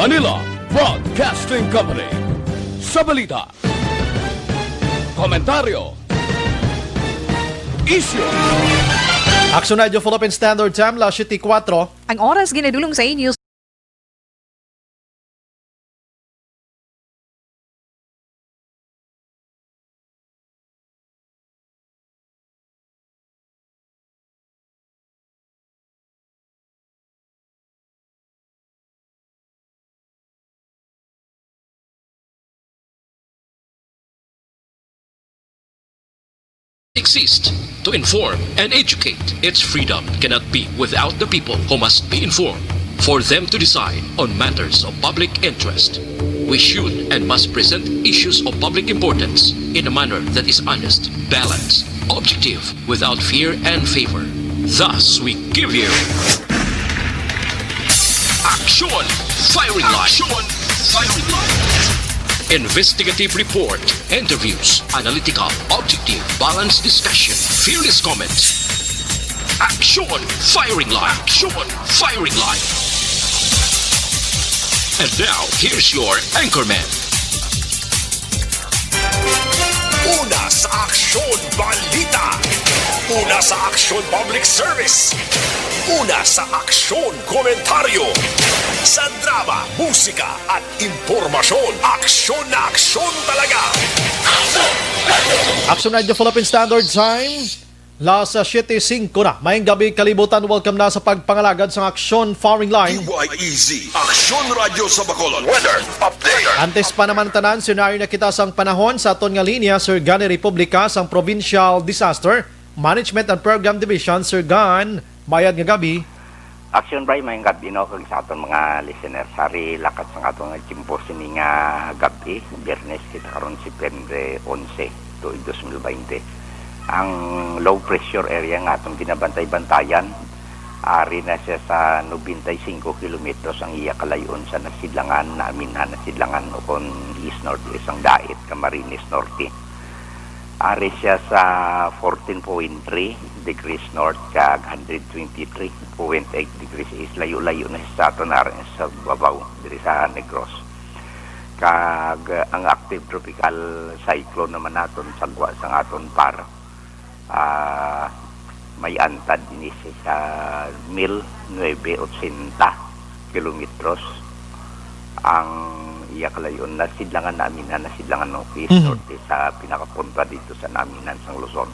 Manila Broadcasting Company. Sa balita, komentaryo, isyu. Action Radio Philippine Standard Time, las 7:04. Ang oras ginadulong sa inyo. Exist to inform and educate. Its freedom cannot be without the people who must be informed for them to decide on matters of public interest. We should and must present issues of public importance in a manner that is honest, balanced, objective, without fear and favor. Thus, we give you Action Firing Line. Investigative report, interviews, analytical, objective, balanced discussion, fearless comments. Action Firing Line. And now, here's your anchorman. Una sa Aksyon Balita. Una sa Aksyon Public Service. Una sa Aksyon Komentaryo. Sa drama, musika at impormasyon. Aksyon na aksyon talaga. Action Radio Philippine Standard Time, las 7:05 na. Mayang gabi kalibutan, welcome na sa pagpangalagad sa Action Firing Line. DYEZ, Aksyon Radio sa Bacolod. Weather Update. Antes pa naman tanan, senaryo na kita sang panahon sa aton nga linya, Sir Gan Republika sang Provincial Disaster Management and Program Division. Sir Gan, mayad nga gabi. Action Bray, may gabi no kag sa aton mga listener. Sari lakat sa aton nga chimpo sini nga gabi. Biyernes kita karon September 11 to 2020. Ang low pressure area nga atong binabantay-bantayan, ari na siya sa 95 kilometros ang iya kalayon sa nasidlangan namin na nasidlangan o kon east-northwest ang dait Camarines Norte. Ari siya sa 14.3 degrees north kag 123.8 degrees east. Layo-layo na siya sa aton sa babaw diri sa Negros. Kag ang active tropical cyclone naman naton sagwa sa aton par. May antad din siya sa 1,980 kilometros ang iya kalayon na sidlangan namin na nasidlangan ng norte sa pinakapunta dito sa naminan sa Luzon.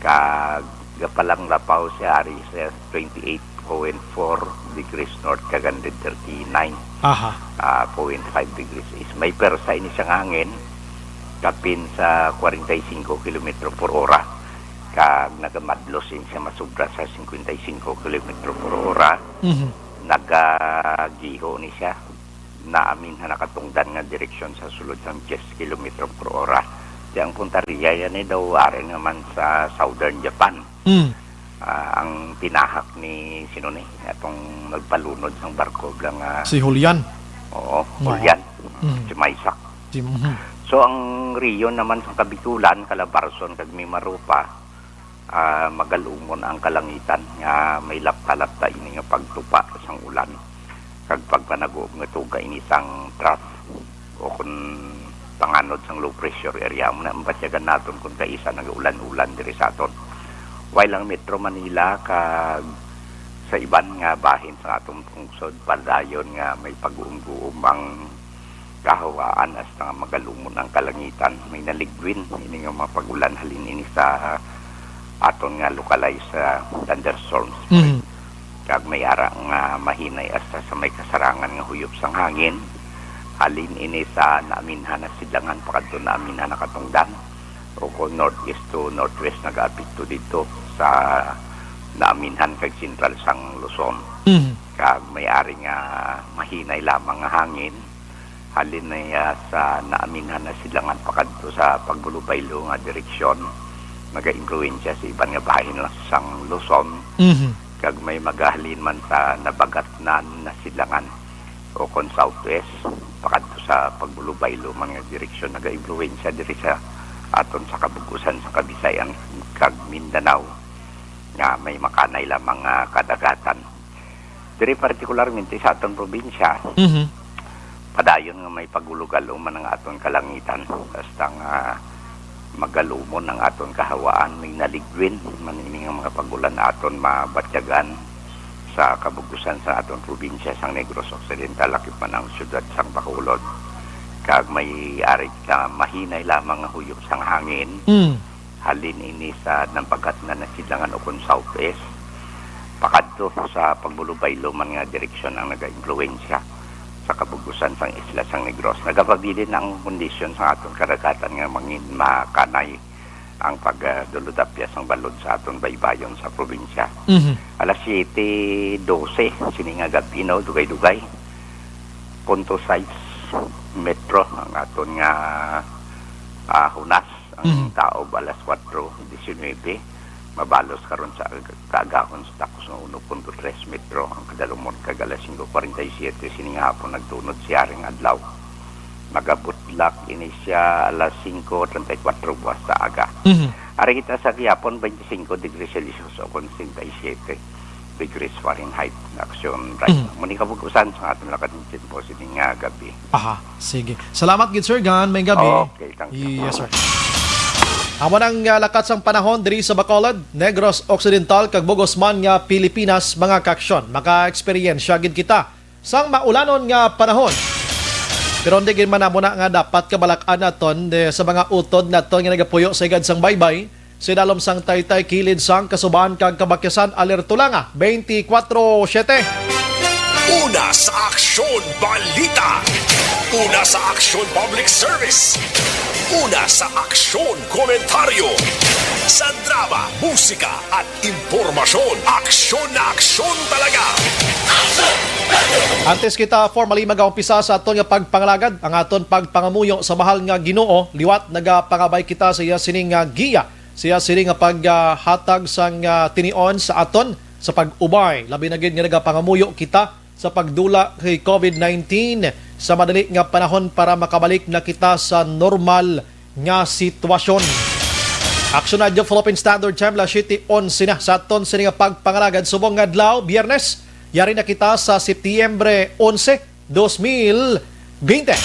Kag gapalang lapaw siya ari sa 28.4 degrees north kag 139.5 degrees east. May persa ini siyang hangin kapin sa 45 km per hora kag nagamadlosin siya masubra sa 55 km per hora. Nagagiho ni siya naamin na nakatungdan nga direksyon sa sulod ng 10 km per hora. Ang punteriya yan ay daw ari naman sa southern Japan. Ang pinahak ni sino ni atong nagpalunod ng barko lang Si Julian. Oo, Julian. Si Maisak. So ang riyon naman sa Kabikulan, Calabarzon kag Mimaropa, magalumon ang kalangitan nga may lapta-lapta ini nga pagtupa sang ulan. Kag pagpanagog nga tuga ini sang trough o kun panganod sang low pressure area mo na mapasyagan naton kung kaisa nag-ulan-ulan diri sa aton. While ang Metro Manila kag sa iban nga bahin sa atong pungsod padayon nga may pag-uum-uum ang kahawaan hasta nga magalumon ang kalangitan. May naligwin ini nga mga pag-ulan halin ini sa aton nga localized thunderstorms. Kag may ara nga mahinay hasta sa may kasarangan nga huyop sang hangin. Halin ini sa naaminhan na sidlangan pakadto naaminhan na katungdan o kung northeast to northwest nag-apekto dito sa naaminhan kag central sang Luzon. Kag may ari nga mahinay lamang nga hangin halin na sa naaminhan na sidlangan pakadto sa pagbulubaylo nga direksyon naga-impluwensya sa iban nga bahin sang Luzon. Kag may magahalin man sa nabagat na nasidlangan o kon southwest pakadto sa pagbulubaylo mga direksyon naga-impluwensya diri sa aton sa kabugusan sa Kabisayan kag Mindanao nga may makanay lamang kadagatan. Diri partikularmente sa aton probinsya padayon nga may pagulugalong man ang aton kalangitan. Basta nga magalumon ang aton kahawaan, may naligwin manining ang mga pagulan aton mabatyagan sa kabugusan sa aton probinsya sang Negros Occidental, lakip man ang syudad sang Bacolod. Kag may arit ka mahinay lamang nga huyop sang hangin. Halin ini sa nampagat na nasidlangan o kung southwest. Pakadto sa pagbulubaylo man nga direksyon ang naga-influensya sa kabugusan sang isla sang Negros. Nagapabilin ang kondisyon sa aton karagatan nga mangin makanay ang pagduludapya sang balod sa aton baybayon sa probinsya. Alas 7:12 sini nga gabi no, dugay-dugay. 0.6 metro ang aton nga hunas ang tao alas 4:19 mabalos karon sa kaagahon sa takos ng 1.3 metro ang kadalumon kag alas 5:47 sini nga hapon nagtunod siya ring adlaw. Magabutlak ini siya alas 5:34 buwas sa aga. Ari kita sa gihapon 25 degrees Celsius o 57 degrees Fahrenheit na aksyon right. Muni kabugusan sa aton lakad ng po sini nga gabi. Aha, sige. Salamat gid Sir Gan, may gabi. Okay, thank you. Yes sir. Amo nang lakat sang panahon diri sa Bacolod, Negros Occidental kag Bogosman nga Pilipinas mga kaksyon. Maka-eksperyensya gid kita sang maulanon nga panahon. Pero hindi gid man na nga dapat kabalak-an naton sa mga utod naton nga nagapuyo sa igad sang baybay. Sidalom sang taytay kilid sang kasuban kag kabakyasan alerto lang 24/7. Una sa Aksyon Balita. Una sa Aksyon Public Service. Una sa Aksyon Komentaryo. Sa drama, musika at impormasyon. Aksyon na aksyon talaga. Antes kita formally mag-umpisa sa aton nga pagpangalagad, ang aton pagpangamuyo sa mahal nga Ginoo, liwat nagapangabay kita sa iya sining giya. Siya sining nga paghatag sang tinion sa aton sa pag-ubay. Labi na gid nga nagapangamuyo kita sa pagdula kay COVID-19 sa madali nga panahon para makabalik na kita sa normal nga sitwasyon. Aksyon na dyan Philippine Standard Time, la City 11 na sa aton sining nga pagpangalagad. Subong nga adlaw, Biyernes, yari na kita sa Setyembre 11, 2020.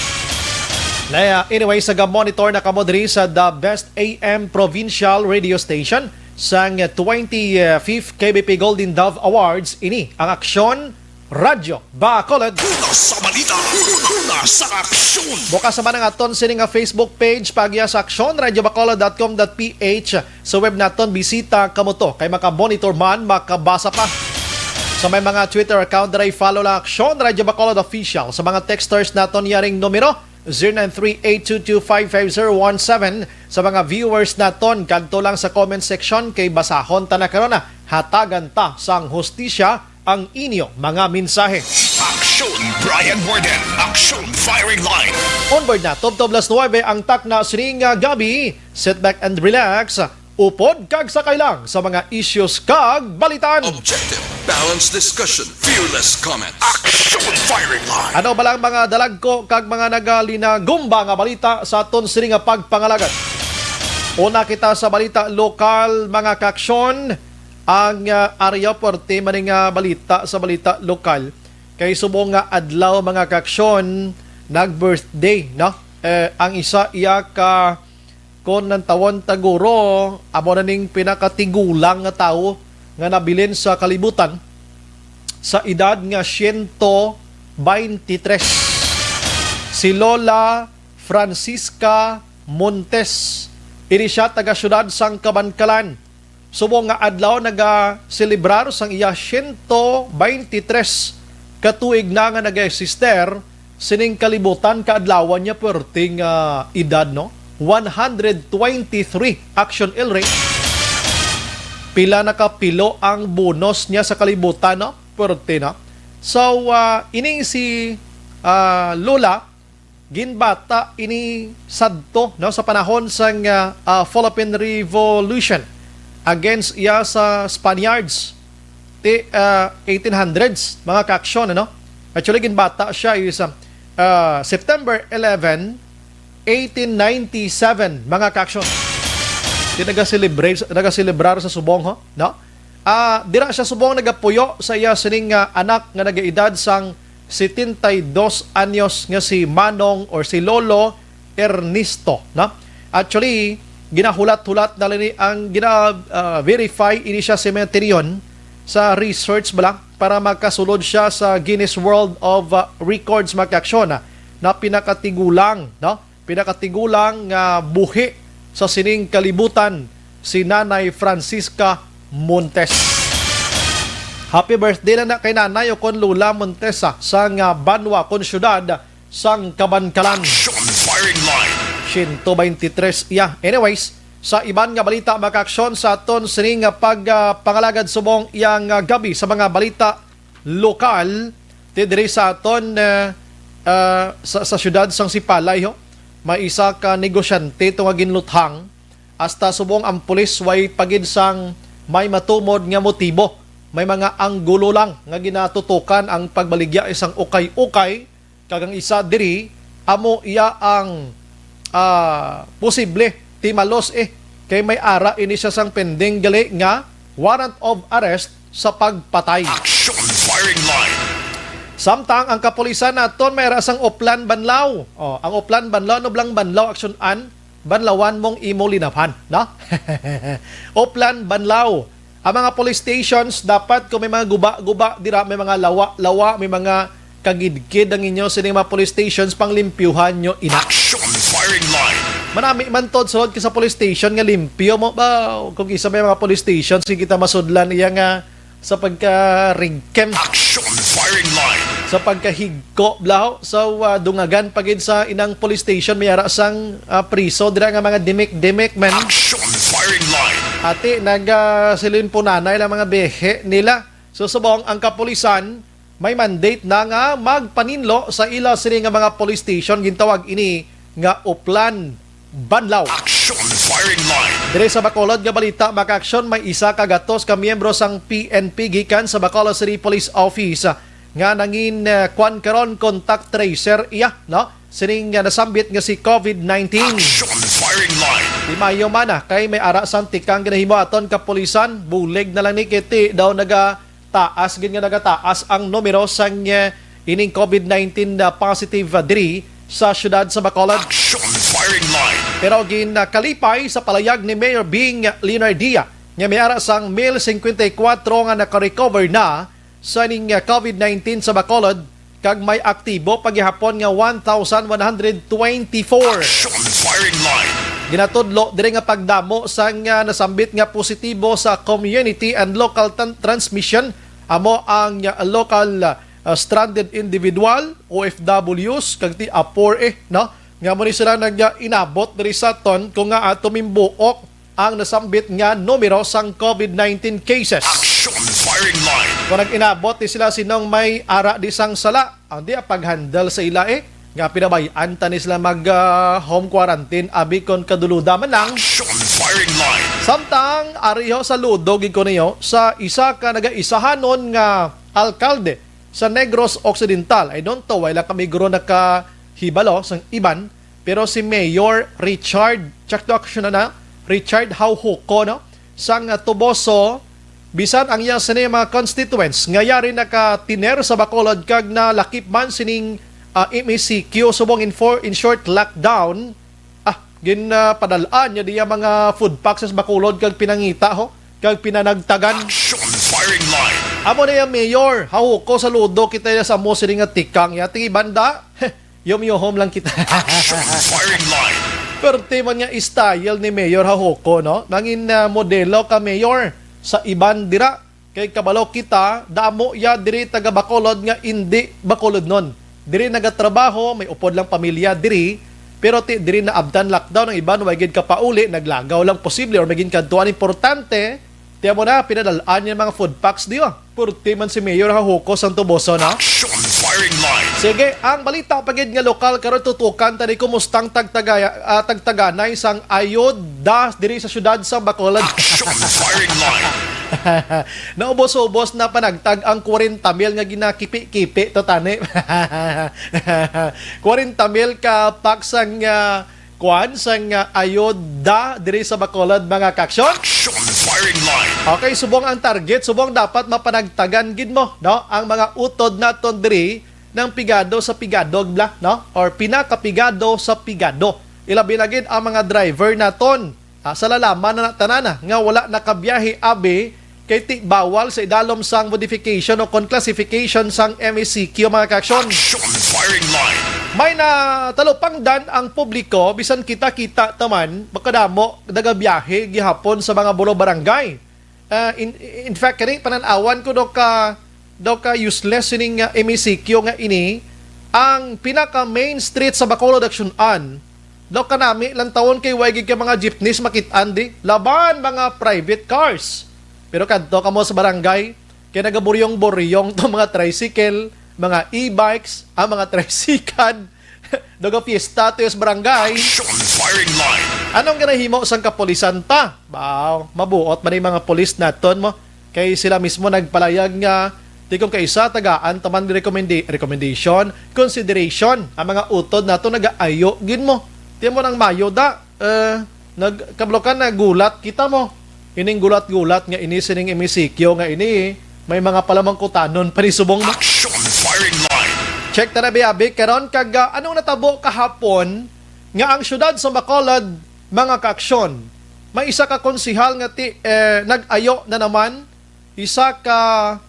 Anyway, sa monitor na kamo diri sa The Best AM Provincial Radio Station sang 25th KBP Golden Dove Awards. Ini ang Aksyon Radyo Bacolod. Una sa balita. Una sa aksyon. Bukas naman ang aton sining nga Facebook page pagya sa aksyon.radyobacolod.com.ph. Sa web naton bisita kamo to kay maka-monitor man, makabasa pa. Sa may mga Twitter account diri follow lang Aksyon Radyo Bacolod Official. Sa mga texters naton yaring numero 0938225517. Sa mga viewers naton kadto lang sa comment section kay basahon ta na karon na hatagan ta sang hustisya ang inyo mga mensahe. Aksyon Brian Warden. Aksyon Firing Line. Onboard na, Top 9 ang takna sining gabi. Sit back and relax. Upod kag sakay lang sa mga issues kag balitan. Objective, balanced discussion, fearless comment. Aksyon Firing Line. Ano ba lang mga dalagko kag mga nagalinagumba nga balita sa aton sining nga pagpangalagat? Una kita sa balita lokal mga kaksyon. Ang area porte maning balita sa balita lokal kay subong nga adlaw mga kaksyon nag-birthday no ang isa iya ka kon ng tawon taguro amo na ning pinakatigulang nga tawo nga nabilin sa kalibutan sa edad nga 123. Si Lola Francisca Montes, ini siya taga syudad sang Kabankalan. Subong nga adlaw naga-celebrar sang iya 123 katuig na nga naga-sister sining kalibutan kaadlawan niya perting edad no 123 action ill rate. Pila na kapilo ang bonus niya sa kalibutan no perte na. So ining si Lola ginbata ini sadto no sa panahon sang Philippine Revolution against iya sa Spaniards 1800s mga kaaksyon ano. Actually ginbata siya is September 11 1897 mga kaaksyon. Di naga-celebrar sa subong ho no. Dira siya subong nagapuyo sa iya sining anak nga nagaedad sang 72 anyos nga si Manong or si Lolo Ernesto, no? Actually, ginahulat-hulat na ni ang gina-verify ini siya cemeteryon sa research ba lang para makasulod siya sa Guinness World of Records makaksyon na pinakatigulang, no? Pinakatigulang buhi sa sining kalibutan si Nanay Francisca Montes. Happy birthday na kay Nanay o kon Lula Montesa sa Banwa kon syudad sang Kabankalan. Action firing line. 123 Anyways, sa iban nga balita makaaksyon sa aton sining pagpangalagad subong iyang gabi sa mga balita lokal diri sa aton sa syudad sang Sipalay ho. May isa ka negosyante itong ginluthang hasta subong ang pulis way pagid sang may matumod nga motibo. May mga anggulo lang nga ginatutukan ang pagbaligya isang ukay-ukay kagang isa diri amo iya ang posible timalos kay may ara ini siya sang pending gali nga warrant of arrest sa pagpatay. Action firing line. Samtang ang kapulisan naton may rasang Oplan Banlaw. Ang Oplan Banlaw no blang Banlaw action an banlawan mong imo linapan, no? Oplan Banlaw. Ang mga police stations dapat kung may mga guba-guba dira, may mga lawa, may mga kagidkid ang inyo sa mga police stations panglimpyuhan nyo ina. Action firing line. Manami man tod sulod ka sa police station nga limpyo mo ba kung isa may mga police stations sige kita masudlan iya nga sa pagka-rigkem. Action firing line. Sa pagkahigko blaho so dungagan pagid sa inang police station may ara sang priso dira nga mga dimik man. Action firing line. Ate silin po nanay lang mga behe nila. So subong ang kapulisan may mandate na nga magpaninlo sa ila sini nga mga police station gintawag ini nga Oplan Banlaw. Action firing line. Dire sa Bacolod nga balita makaaksyon may isa ka gatos ka miyembro sang PNP gikan sa Bacolod City Police Office nga nangin kwan karon contact tracer iya, no? Sining nasambit nga si COVID-19. Action firing line. Di mayo man kay may ara sang tikang ginahimo aton kapulisan bulig na lang ni kiti daw nagataas gin nga nagataas ang numero sang ining COVID-19 na positive diri sa syudad sa Bacolod. Action firing line. Pero kalipay sa palayag ni Mayor Bing Leonardia nga may ara sang 1054 nga naka-recover na sa ining COVID-19 sa Bacolod kag may aktibo paghihapon nga 1,124. Action firing line. Ginatudlo diri nga pagdamo sang nasambit nga positibo sa community and local transmission amo ang local stranded individual OFWs kag ti apor no nga mo ni sila inabot diri sa ton kung nga tumimbuok ang nasambit nga numero sang COVID-19 cases. Action firing line. Kung nag-inabot ni sila sinong may ara di sang sala ang di pag-handle sa ila nga pinabayaan ta ni sila mag home quarantine abi kon kaduluda man lang. Action firing line. Samtang ariho sa ludo gid ko niyo sa isa ka nagaisahanon nga alkalde sa Negros Occidental. I don't know wala kami guro nakahibalo sang iban pero si Mayor Richard Richard Hauhuko no sang Tuboso bisan ang iya sini mga constituents ngayari nakatiner sa Bacolod kag na lakip man sining MECQ subong in short lockdown ginpadalaan niya diya mga food packs sa Bacolod kag pinangita ho kag pinanagtagan. Action firing line. Amo na yung Mayor Hauhuko sa ludo kita sa mo sining nga tikang ya tingi banda home lang kita. Action firing line. Pero man nga style ni Mayor Hauhuko no nangin modelo ka Mayor sa iban dira kay kabalo kita damo ya diri taga Bacolod nga indi Bacolod non diri nagatrabaho may upod lang pamilya diri pero diri na abdan lockdown ang iban way gid ka pauli naglagaw lang posible or maging kadtuan importante tiya mo na pinadalaan niya mga food packs diyo purti man si Mayor Hauhuko sang Tuboso na. Action firing line. Sige, ang balita pagid nga lokal karon tutukan tani kumustang tagtaganay sang ayuda diri sa syudad sa Bacolod. Action firing line. Naubos-ubos na panagtag ang 40 mil nga ginakipi-kipi to tani. 40 mil ka packs sang sang ayuda diri sa Bacolod mga kaksyon. Action firing line. Okay, subong ang target, subong dapat mapanagtagan gid mo, no? Ang mga utod naton diri ng pigado sa pigadog bla, no? Or pinakapigado sa pigado. Ilabi lagid ang mga driver naton. Sa lalaman na tanana nga wala nakabiyahe abi kay ti bawal sa idalom sang modification o classification sang MECQ mga kaaksyon. Action firing line. May natalupang dan ang publiko bisan kita-kita taman makadamo nagabiyahe gihapon sa mga bulo barangay. In fact kani pananawan ko do ka useless sining MECQ nga ini ang pinaka main street sa Bacolod Action-an. Do kanami lang tawon kay wagi ka mga jeepneys makit-an di laban mga private cars. Pero kadto kamo sa barangay kay nagaburyong-buryong to mga tricycle, mga e-bikes, ang mga tricycad, doga fiesta to sa barangay. Action firing line. Anong ganahimo sang kapulisan ta? Baw, mabuot man yung mga pulis naton mo. Kay sila mismo nagpalayag nga di kung kaisa tagaan taman recommendation, consideration ang mga utod nato nagaayo gin mo. Tiyan mo ng Mayo da, nagkablokan na gulat kita mo. Ining gulat-gulat nga ini sining MECQ nga ini, may mga palamang kutanon panisubong mo. Action firing line. Check na biyabi, karon kag anong natabo kahapon nga ang syudad sa Bacolod, mga kaaksyon. May isa ka konsihal nga nag-ayo na naman, isa ka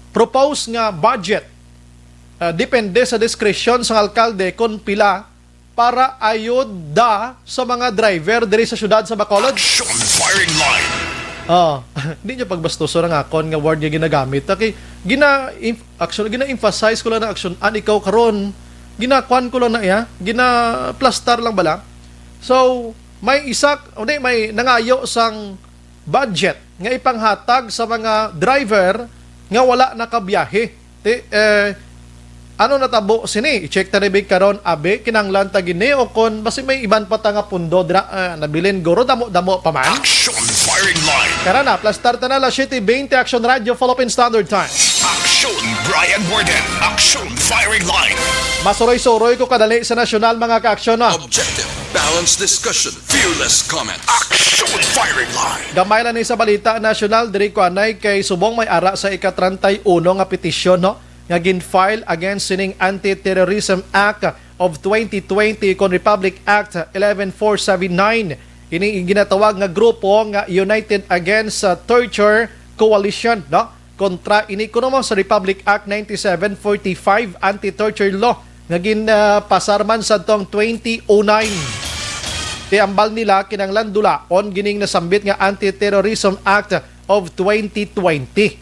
propose nga budget. Depende sa diskresyon sa alkalde kung pila para ayuda sa mga driver diri sa syudad sa Bacolod. Action firing line. Hindi niyo pagbastuso ng akon nga word nga ginagamit. Okay, gina-emphasize ko lang na action an ikaw karon. Ginakuan ko lang na iya, gina-plastar lang bala. So, may nangayo sang budget nga ipanghatag sa mga driver nga wala nakabiyahe. Ano natabo sini? I-check ta rin karon abe kinanglan ta gini o kon basi may iban pa ta nga pundo nabilin guro damo pa man. Action firing line. Kara na, plastar ta na la 7:20 Action Radio Philippine Standard Time. Action Brian Borden. Action firing line. Masuroy-suroy ko kadali sa nasyonal mga ka-aksyon na. Objective, balanced discussion, fearless comments. Action firing line. Gamay lang ni sa balita nasyonal diri ko anay kay subong may ara sa ika-31 nga petisyon no nga gin-file against sining Anti-Terrorism Act of 2020 kon Republic Act 11479. Ini ginatawag nga grupo nga United Against Torture Coalition no kontra ini kuno mo sa Republic Act 9745 Anti-Torture Law nga ginpasarman sa tong 2009. Tiambal nila kinanglan dulaon gining nasambit nga Anti-Terrorism Act of 2020.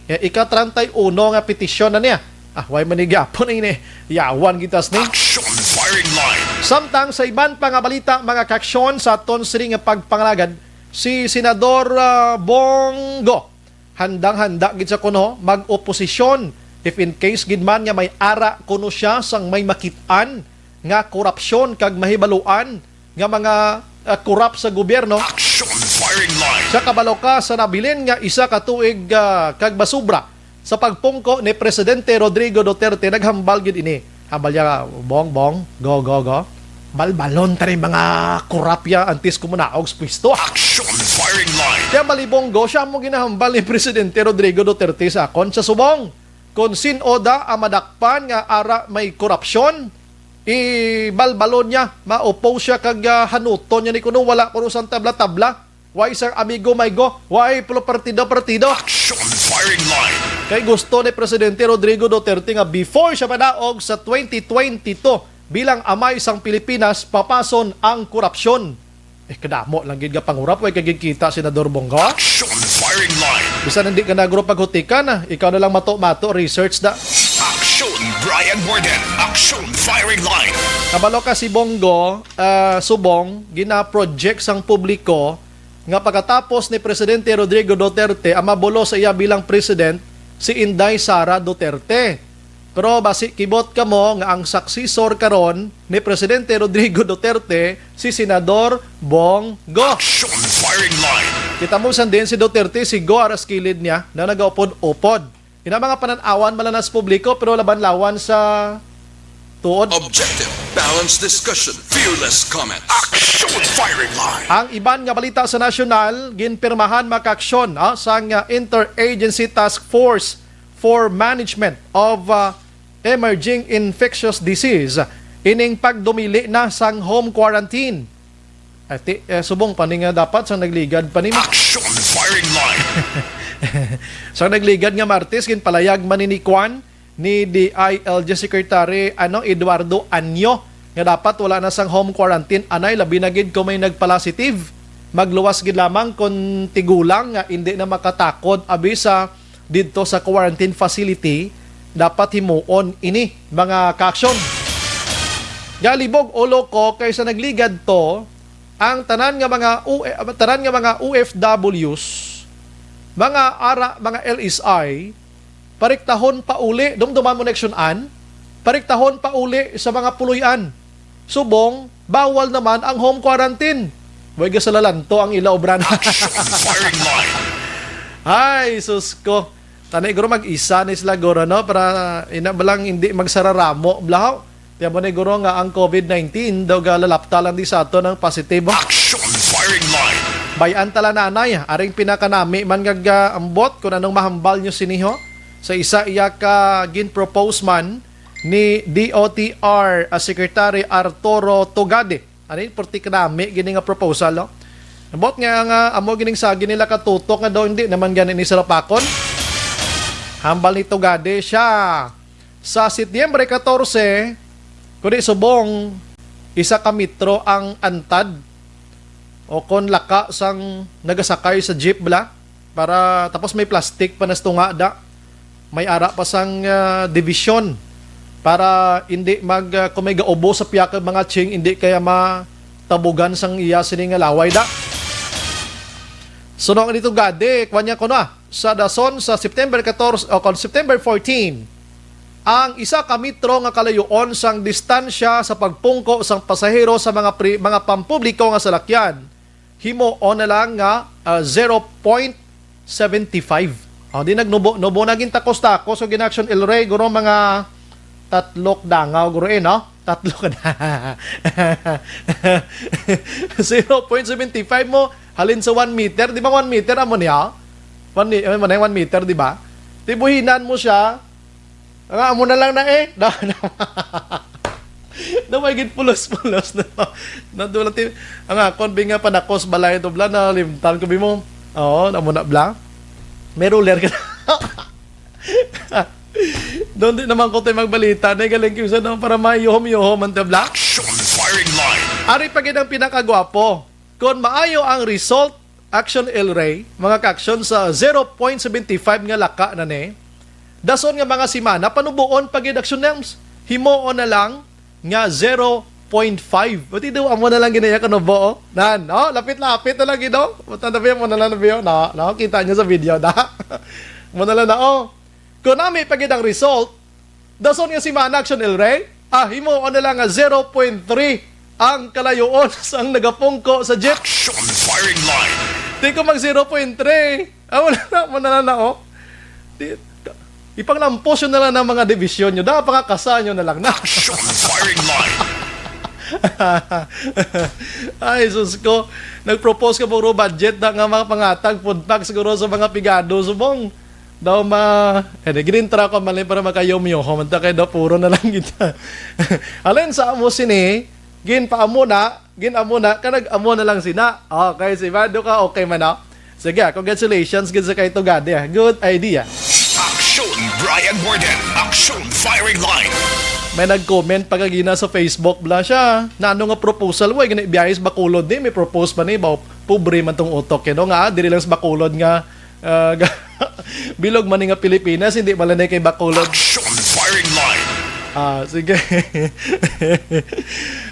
Ika-31 nga petisyon na niya. Way manigapon ini. Yawan gitas ni. Action firing line. Samtang sa iban pa nga balita mga kaaksyon sa aton sini nga pagpangalagad si Senador Bongo handang-handa gid sa kuno mag-oposisyon if in case gid man nga may ara kuno siya sang may makit-an nga korupsyon kag mahibaluan nga mga korap sa gobyerno. Action firing line. Sa kabalo ka sa nabilin nga isa ka tuig kag basubra sa pagpungko ni Presidente Rodrigo Duterte naghambal gid ini. Hambal niya bong go. Balbalon ta rin mga korapya antes kumunaog sa pwesto. Action firing line. Kaya malibonggo siya mo ginahambal ni Presidente Rodrigo Duterte sa akon sa subong. Kung sinoda ang madakpan nga ara may korupsyon, balbalon niya, ma-oppose siya kag hanuton niya ni kuno wala kuno sang tabla-tabla. Why sir amigo may go? Why pulo partido? Action firing line. Kay gusto ni Presidente Rodrigo Duterte nga before siya madaog sa 2022 bilang amay sang Pilipinas papason ang korupsyon. Kadamo lang gid nga pangurap way kagid kita Senador Bongo. Action firing line. Bisan hindi ka nagro paghutikan ikaw na lang mato research da. Action Brian Borden. Action firing line. Kabalo ka si Bongo subong gina-project sang publiko nga pagkatapos ni Presidente Rodrigo Duterte ang mabulo sa iya bilang president si Inday Sara Duterte. Pero basi kibot ka mo nga ang successor karon ni Presidente Rodrigo Duterte si Senador Bongo. Action firing line. Kita mo din si Duterte si Go aras kilid niya na nagaupod-upod. Ina mga pananawan malanas publiko pero laban-lawan sa tuod. Objective, balanced discussion, fearless comments. Action firing line. Ang iban nga balita sa nasyonal, ginpirmahan makaksyon sa Interagency Task Force for Management of emerging infectious disease ining pagdumili na sang home quarantine. Subong pa nga dapat sang nagligad pa ni Action firing line. sang nagligad nga Martes ginpalayag maninikwan ni DILG Secretary Eduardo Anyo nga dapat wala na sang home quarantine anay labi na gid kung may nagpositive. Magluwas gid lamang kung tigulang nga hindi na makatakod abi sa didto sa quarantine facility dapat himuon ini mga kaaksyon. Galibog ulo ko kaysa nagligad to ang tanan nga mga OFWs, mga LSI pariktahon pa uli dumduman mo neksyonan, pariktahon pa uli sa mga puluyan. Subong bawal naman ang home quarantine. Way gasalalanto ang ilaobran. Firing line. Ay, sus ko. Tanay guro mag-isa ni sila guro, no? Para inabalang hindi magsararamo. Blahaw. Tiyan mo na guro nga ang COVID-19 daw galalapta lang di sa ato ng positibo. Action firing line. Bayan tala nanay. Aring pinakanami man gagambot kung anong mahambal nyo siniho. Sa isa iya ka gin-propose man ni DOTR Secretary Arturo Tugade. Ano yung partikanami gini nga proposal, no? Nabot nga amo gining sagi nila katutok nga daw hindi naman ganin ni Salapakon. Hambal ni Tugade siya. Sa Setyembre 14, kundi subong isa ka metro ang antad o kon laka sang nagasakay sa jeep bla para tapos may plastic pa nastunga da. May ara pa sang division para hindi kung may gaobo sa piyak mga ching hindi kaya matabugan sang iya sining laway da. Sunong dito gade kwanya ko na sa dason sa September 14 o September 14 ang isa ka metro nga kalayoon sang distansya sa pagpungko sang pasahero sa mga pampubliko nga salakyan himuon na lang nga 0.75. Di nagnubo naging takos-takos so ginaction El Rey guro mga tatlok dangaw guro no? Tatlok na. 0.75 mo halin sa 1 meter, di ba 1 meter amo niya? 1 meter, di ba? Tibuhinan mo siya. Amo na lang na eh. Na may gid pulos-pulos na. Nadulat ang akon binga panakos balay to bla na limtan ko bimo. Oo, amo na bla. May ruler ka. Doon din naman ko tayo magbalita na galing yung sana para mayuhom-yuhom ang tabla. Action firing line. Ari pagid ang pinakagwapo. Kung maayo ang result, Action El Rey, mga ka-action sa 0.75 nga laka na ne, dason nga mga simana, panubuon pagid action names. Himuon na lang nga 0.5. Buti daw, amo na lang ginaya ka no bo. Nan, no? Lapit-lapit na lang gino. Matanda mo na lang na biyo. No, kita nyo sa video, da. Mo na lang na, Kung nami pagid ang result, dason nga si Mana Action El Rey, himuon na lang nga 0.3 ang kalayoon sang nagapungko sa jeep. Action firing line. Di ko mag 0.3. Wala na, ipanglampos yun na lang ng mga division nyo. Dapat kakasahan nyo na lang na. Action firing line. Ay, sus ko. Nag-propose ka puro budget na nga mga pangatag, food pack siguro sa mga pigado. Subong, daw ginintra ko malay para makayom-yom. Manta kayo daw puro na lang kita. Alin sa amo sini, ginamo na, kanag-amo na lang sina. Okay, si Mado ka, okay man na. Sige, congratulations, good sa kayo Tugade. Good idea. Action Brian Warden. Action firing line. May nag-comment pagagina sa Facebook bla siya. Na ano nga proposal mo, ginibiyayos bakulod ni, may propose pa ni, pobre man tong utok. Kaya nga, dili lang sa bakulod nga, bilog man nga Pilipinas, hindi malanay kay bakulod. Action firing line. Sige.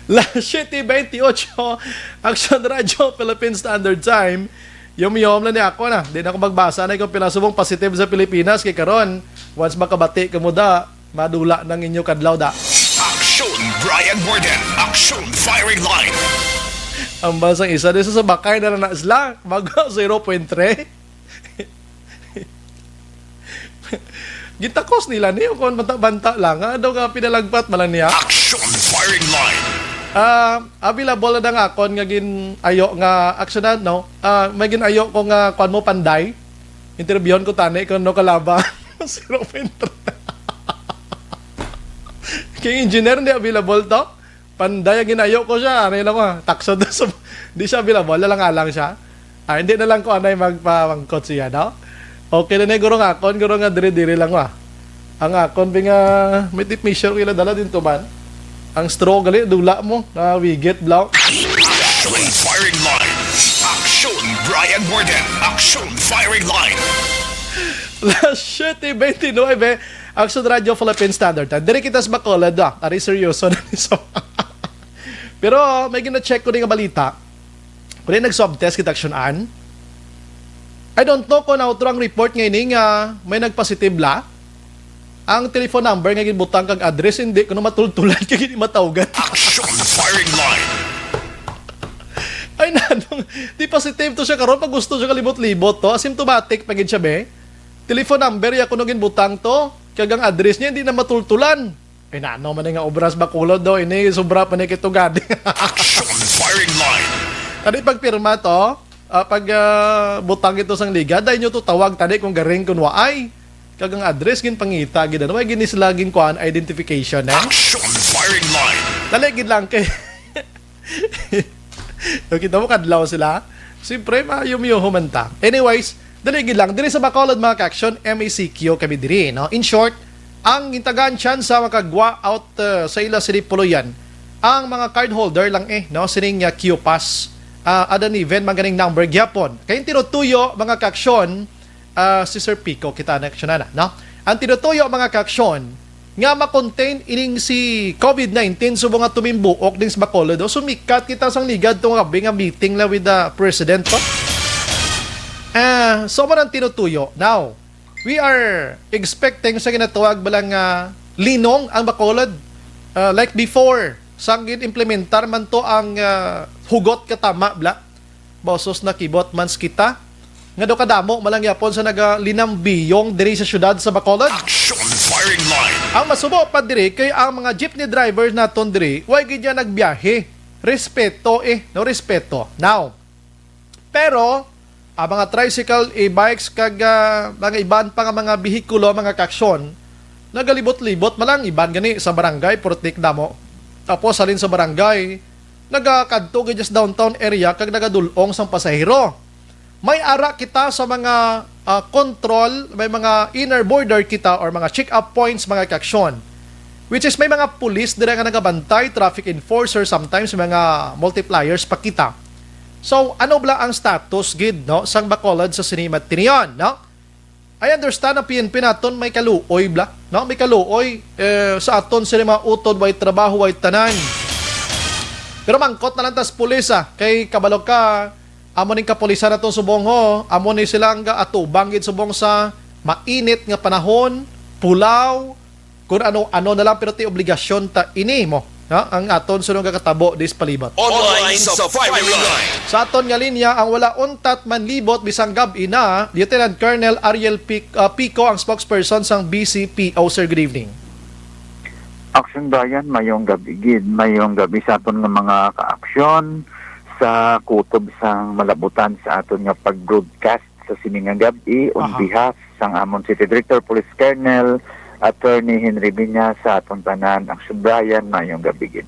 La 7:28 Action Radio Philippine Standard Time. Yum-yum lang ni ako na. Di na ako magbasa na kung pinasubong positive sa Pilipinas. Kay karon, once makabati ka mo da, madula ng inyo kadlaw da. Action Brian Warden. Action firing line. Ang basang isa dito sa bakay na na sila. Mag 0.3. Gitakos nila niyo kung banta-banta lang. Daw ka pinalagpat malang niya. Action firing line. Available na nga akon nga gin ayo nga aksyonan, no? May gin ayo ko nga kwan mo panday. Interviewon ko tani kung no kalaba. 0.3. Kay engineer hindi available to. Panday ginayo ko siya. Ano lang ko, takso doon sa... Hindi siya available. Lang siya. Hindi na lang ko anay magpamangkot siya, no? Okay na guro nga dire-dire lang wa. Ang akon nga may tip measure kila dala din to man. Ang straw gali dula mo na wigit blaw. Action firing line. Action Brian Borden. Action firing line. Last shit 29 Action Radio Philippine Standard Time. Dire kita sa Bacolod ari seryoso na ni so. Pero may gina-check ko din nga balita. Kung nag-swab test kita action-an, I don't know kung nautrang report ngayon nga may nagpositive la. Ang telephone number nga ginbutang kag address hindi kuno matultulan kag hindi matawgan. Action firing line. Ay nanong, di positive to siya karon pag gusto siya kalibot-libot to, asymptomatic pagid siya be. Telephone number ya kuno ginbutang to, kag ang address niya hindi na matultulan. Ay nano man nga obras Bacolod daw ini sobra pa ni kitugad. Action firing line. Tadi pagpirma to, pag butang ito sang liga, dahil nyo to tawag tadi kung garing kun waay. Kagang address gin pangita gid ano, gin islagin ko an identification eh. Action firing line. Dali gid lang kay. Kita mo kadlaw sila. Siyempre mayum-yo humanta. Anyways, dali gid lang diri sa Bacolod mga ka-action MACQ kami diri no. In short, ang intagaan chance sa makagwa out sa ila City Puluyan. Ang mga card holder lang no sining Q-Pass. Adan event maganing number gyapon. Kay tinutuyo mga ka-action si Sir Pico kita na action na no. Ang tinutuyo mga ka-action nga ma-contain ining si COVID-19 subo nga tumimbuok ding sa Bacolod. Sumikat kita sang ligad tong gabi nga meeting la with the president po. So man ang tinutuyo. Now, we are expecting sa ginatawag balang linong ang Bacolod like before sanggit implementar man to ang hugot katama bla bosos na kibot mans kita nga do kadamo malang yapon sa nagalinambiyong diri sa syudad sa Bacolod. Action firing line. Ang masubo pa diri kay ang mga jeepney drivers naton diri way gid ya nagbiyahe. Respeto no respeto. Now, pero ang mga tricycle, e-bikes kag mga iban pa nga mga bihikulo mga kaksyon nagalibot-libot malang iban gani sa barangay Portik damo. Tapos salin sa barangay nagakadto gid sa downtown area kag nagadulong sang pasahero. May ara kita sa mga control, may mga inner border kita or mga check-up points mga kaksyon. Which is may mga pulis dire nga nagabantay, traffic enforcer, sometimes mga multipliers pa kita. So, ano bla ang status gid no sang Bacolod sa Sinimat Tinion, no? I understand ang PNP naton may kaluoy bla, no? May kaluoy sa aton sa mga utod way trabaho way tanan. Pero mangkot na lang tas pulis kay kabalo ka amo ning kapulisan naton subong ho, amo ni silang atubang gid subong sa mainit nga panahon, pulaw, kung ano na lang pero ti obligasyon ta ini mo. Ang aton sunod kakatabo dis palibot. Online sa firing line. Sa aton nga linya ang wala untat manlibot bisang gabi na Lieutenant Colonel Ariel Pico ang spokesperson sang BCPO. Sir, good evening. Action Brian, mayong gabi gid, mayong gabi sa aton nga mga ka-aksyon sa kutob sang malabutan sa aton nga pag-broadcast sa siningang gabi on behalf sang amon City Director Police Colonel Attorney Henry Binya sa atong tanan. Action Brian, mayong gabi gid.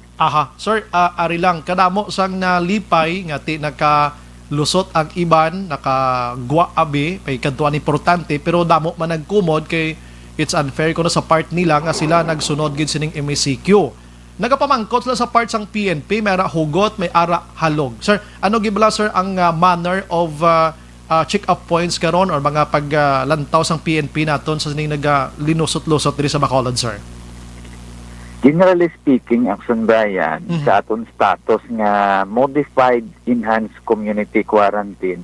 Sir, ari lang kadamo sang nalipay nga ti nakalusot ang iban, nakagwa abi kay kadtuan importante pero damo man nagkumod kay it's unfair kuno sa part nila nga sila nagsunod gid sining MACQ. Nagapamangkot sila sa part sang PNP, may ara hugot, may ara halog. Sir, ano gibala sir ang manner of check-up points karon or mga paglantaw sang PNP naton sa sining nagalinusot-lusot diri sa Bacolod, sir? Generally speaking, Action Brian, sa aton status nga modified enhanced community quarantine,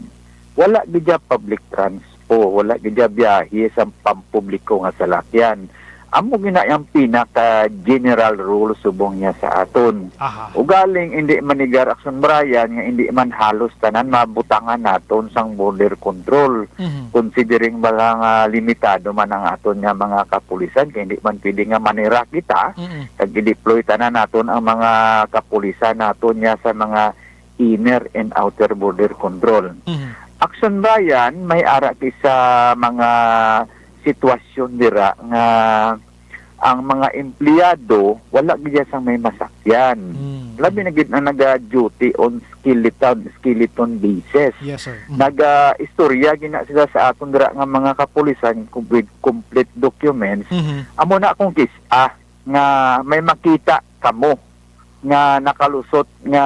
wala gid public transpo, wala gid biyahe sa pampubliko nga salakyan. Amo ginayang pinaka general rule subong niya sa aton. Ugaling hindi manigar Action Brian nga hindi man halos tanan mabutangan naton sang border control. Considering balang limitado man ang aton nga mga kapulisan kay hindi man pwede nga manira kita. Kag i-deploy tanan naton ang mga kapulisan naton nya sa mga inner and outer border control. Action Brian may ara sa mga sitwasyon dira nga ang mga empleyado wala gid sang may masakyan. Labi na gid na naga-duty on skeleton basis. Yes, sir. Naga-istorya gina sila sa aton dira nga mga kapulisan with complete documents. Amo na akong kisa nga may makita kamo nga nakalusot nga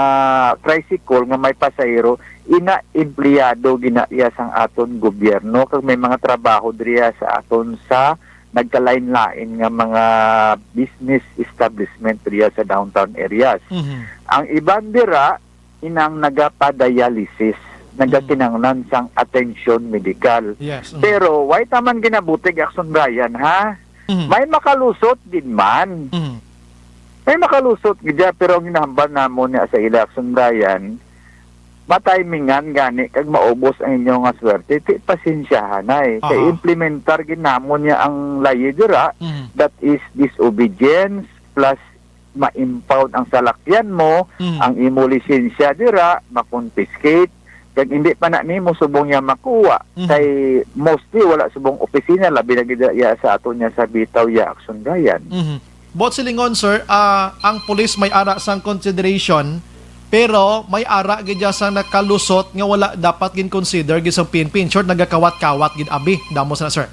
tricycle nga may pasahero ina empleyado ginaiya sang aton gobyerno kag may mga trabaho diriya sa aton sa nagkalain-lain nga mga business establishment diriya sa downtown areas. Ang iban dira inang nagapadialysis, nagakinanglan sang attention medical. Yes. Pero why taman ginabutig Action Brian ha? May makalusot din man. May makalusot gidya pero ang ginahambal namo niya sa election Brian, matimingan gani kag maubos ang inyong nga swerte, ti pasensyahan ay. Kay implementar ginamon niya ang layi dira, that is disobedience plus ma-impound ang salakyan mo, ang imo lisensya dira, ma-confiscate, kag hindi pa na nimo subong niya makuha. Kay mostly wala subong opisina, labi na gid sa ato niya sa bitaw ya Action Brian. Bot silingon, sir, ang police may ara sang consideration, pero may ara gid sa nakalusot nga wala dapat gin consider gid sa PNP. In short, nagakawat-kawat gid abi damo sa sir.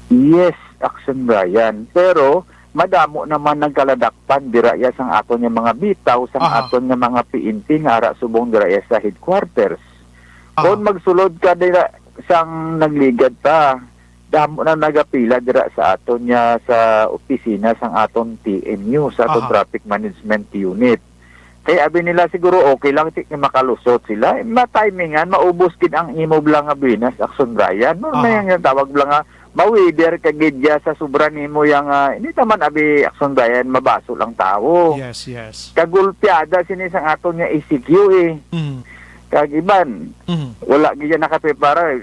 Yes, Action Brian. Pero madamo naman nagkaladakpan dira ya sang aton nga mga bitaw sang aton nga mga PNP nga ara subong dira ya sa headquarters. Kung magsulod ka dira sang nagligad pa, damo na nagapila dira sa aton niya sa opisina sang aton TMU, sa aton Traffic Management Unit. Kaya abi nila siguro okay lang ti makalusot sila. Ma-timingan, maubos gid ang imo blang nga binas Action Brian. Normal yang tawag blang nga mawider ka gidya sa sobra nimo yang hindi taman abi Action Brian mabaso lang tao. Yes, yes. Kagulpiada sini sang aton nga ECQ Kag iban wala gid nakaprepara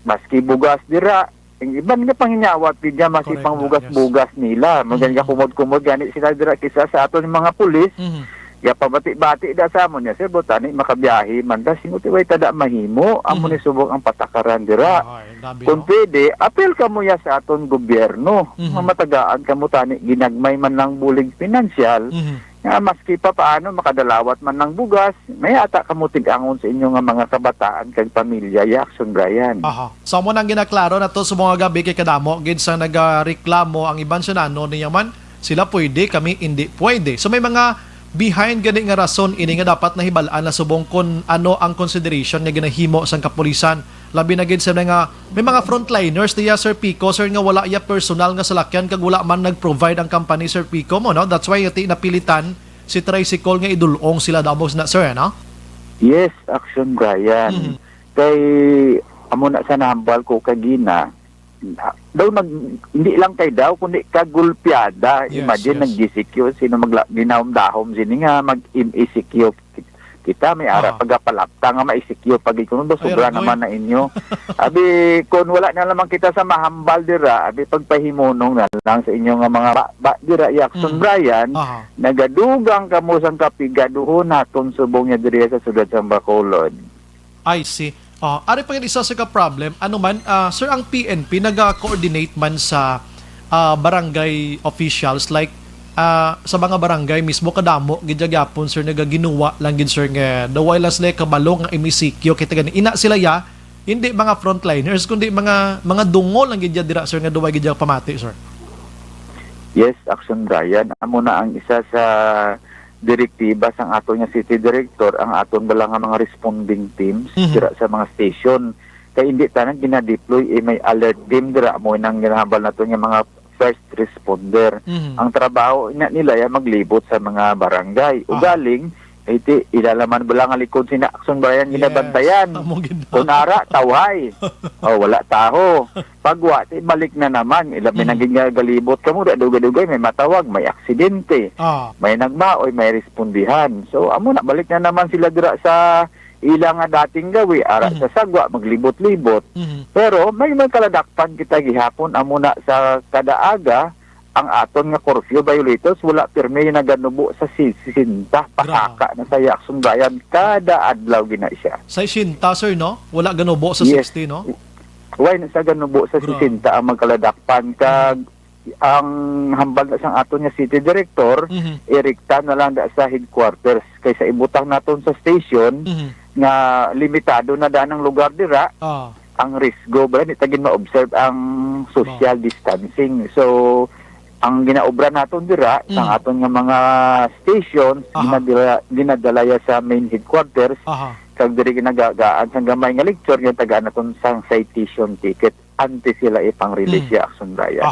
maski bugas dira. Ang iban nga panghinyawat gidya maski pang bugas-bugas nila. Maganda kumod-kumod gani sila dira kisa sa aton mga pulis. Ya pabati-bati da sa amon niya sir botani makabiyahe man da singuti way tada mahimo amo ni subok ang patakaran dira. Kung pwede apel kamo ya sa aton gobyerno mamatagaan kamo tani ginagmay man lang bulig pinansyal nga maski pa paano makadalawat man ng bugas may ata kamo tig-angon sa inyo nga mga kabataan kag pamilya ya Action Brian. So mo nang ginaklaro na to sa mga gabi kay kadamo gid sa nagareklamo ang iban sunano niya man sila pwede kami hindi pwede. So may mga behind gani nga rason ini nga dapat nahibalaan na subong kon ano ang consideration nga ginahimo sang kapulisan labi na gid sa nga may mga frontliners diya Sir Pico sir nga wala ya personal nga salakyan kag wala man nag-provide ang company Sir Pico mo no, that's why iti napilitan si tricycle nga idulong sila damos na sir no. Yes, Action Brian. Kay amo na sa nahambal ko kagina daw hindi lang kay daw kundi kagulpiada. Imagine nag-GCQ sino magdinahom-dahom sini nga mag-ECQ kita may ara pagapalapta nga ma-ECQ pag ikuno sobra naman na inyo. Abi kun wala na lamang kita sa mahambal dira abi pagpahimonong na lang sa inyo nga mga dira Action Brian nagadugang kamo sang kapigaduhon naton subong nya diri sa sudad sa Bacolod. I see. Ari pa isa sa ka-problem, ano man, sir, ang PNP nag-coordinate man sa barangay officials like sa mga barangay mismo kadamo gidyagapon sir nagaginuwa lang gid sir nga daway las le kabalo nga MCQ kita gani ina sila ya hindi mga frontliners kundi mga dungol lang gid dira sir nga daway gid pamati sir. Yes, Action Brian, amo na ang isa sa direktiba sang aton nga city director ang aton bala nga mga responding teams dira sa mga station kay hindi tanan gina-deploy may alert team dira mo nang ginahambal nato nga mga first responder. Ang trabaho nila ya maglibot sa mga barangay ugaling iti ilalaman bala nga likod sina Action Brian ginabantayan. Kunara tawhay. Wala taho. Pagwa ti balik na naman ilabi nang galibot kamo dugay-dugay may matawag, may aksidente. May nagmaoy, may respondihan. So amo na balik na naman sila dira sa ilang nga dating gawi ara sa sagwa maglibot-libot. Pero may kaladakpan kita gihapon amo na sa kadaaga ang aton nga curfew violators wala pirmi naganubo sa 60 pasaka na sa Action Brian kada adlaw gina siya. Sa 60 sir no? Wala ganubo sa 60 no? Why sa ganubo sa 60 ang magkaladakpan kag ang hambal na sang aton nga city director, irikta na lang da sa headquarters kaysa ibutang naton sa station nga limitado na danang lugar dira. Ang risgo ba ni tagin ma-observe ang social distancing. So ang ginaobra naton dira sang aton nga mga stations ginadalaya sa main headquarters kag diri ginagagaan sang gamay nga lecture nga tagaan naton sang citation ticket antes sila ipang-release ya Action Bryan.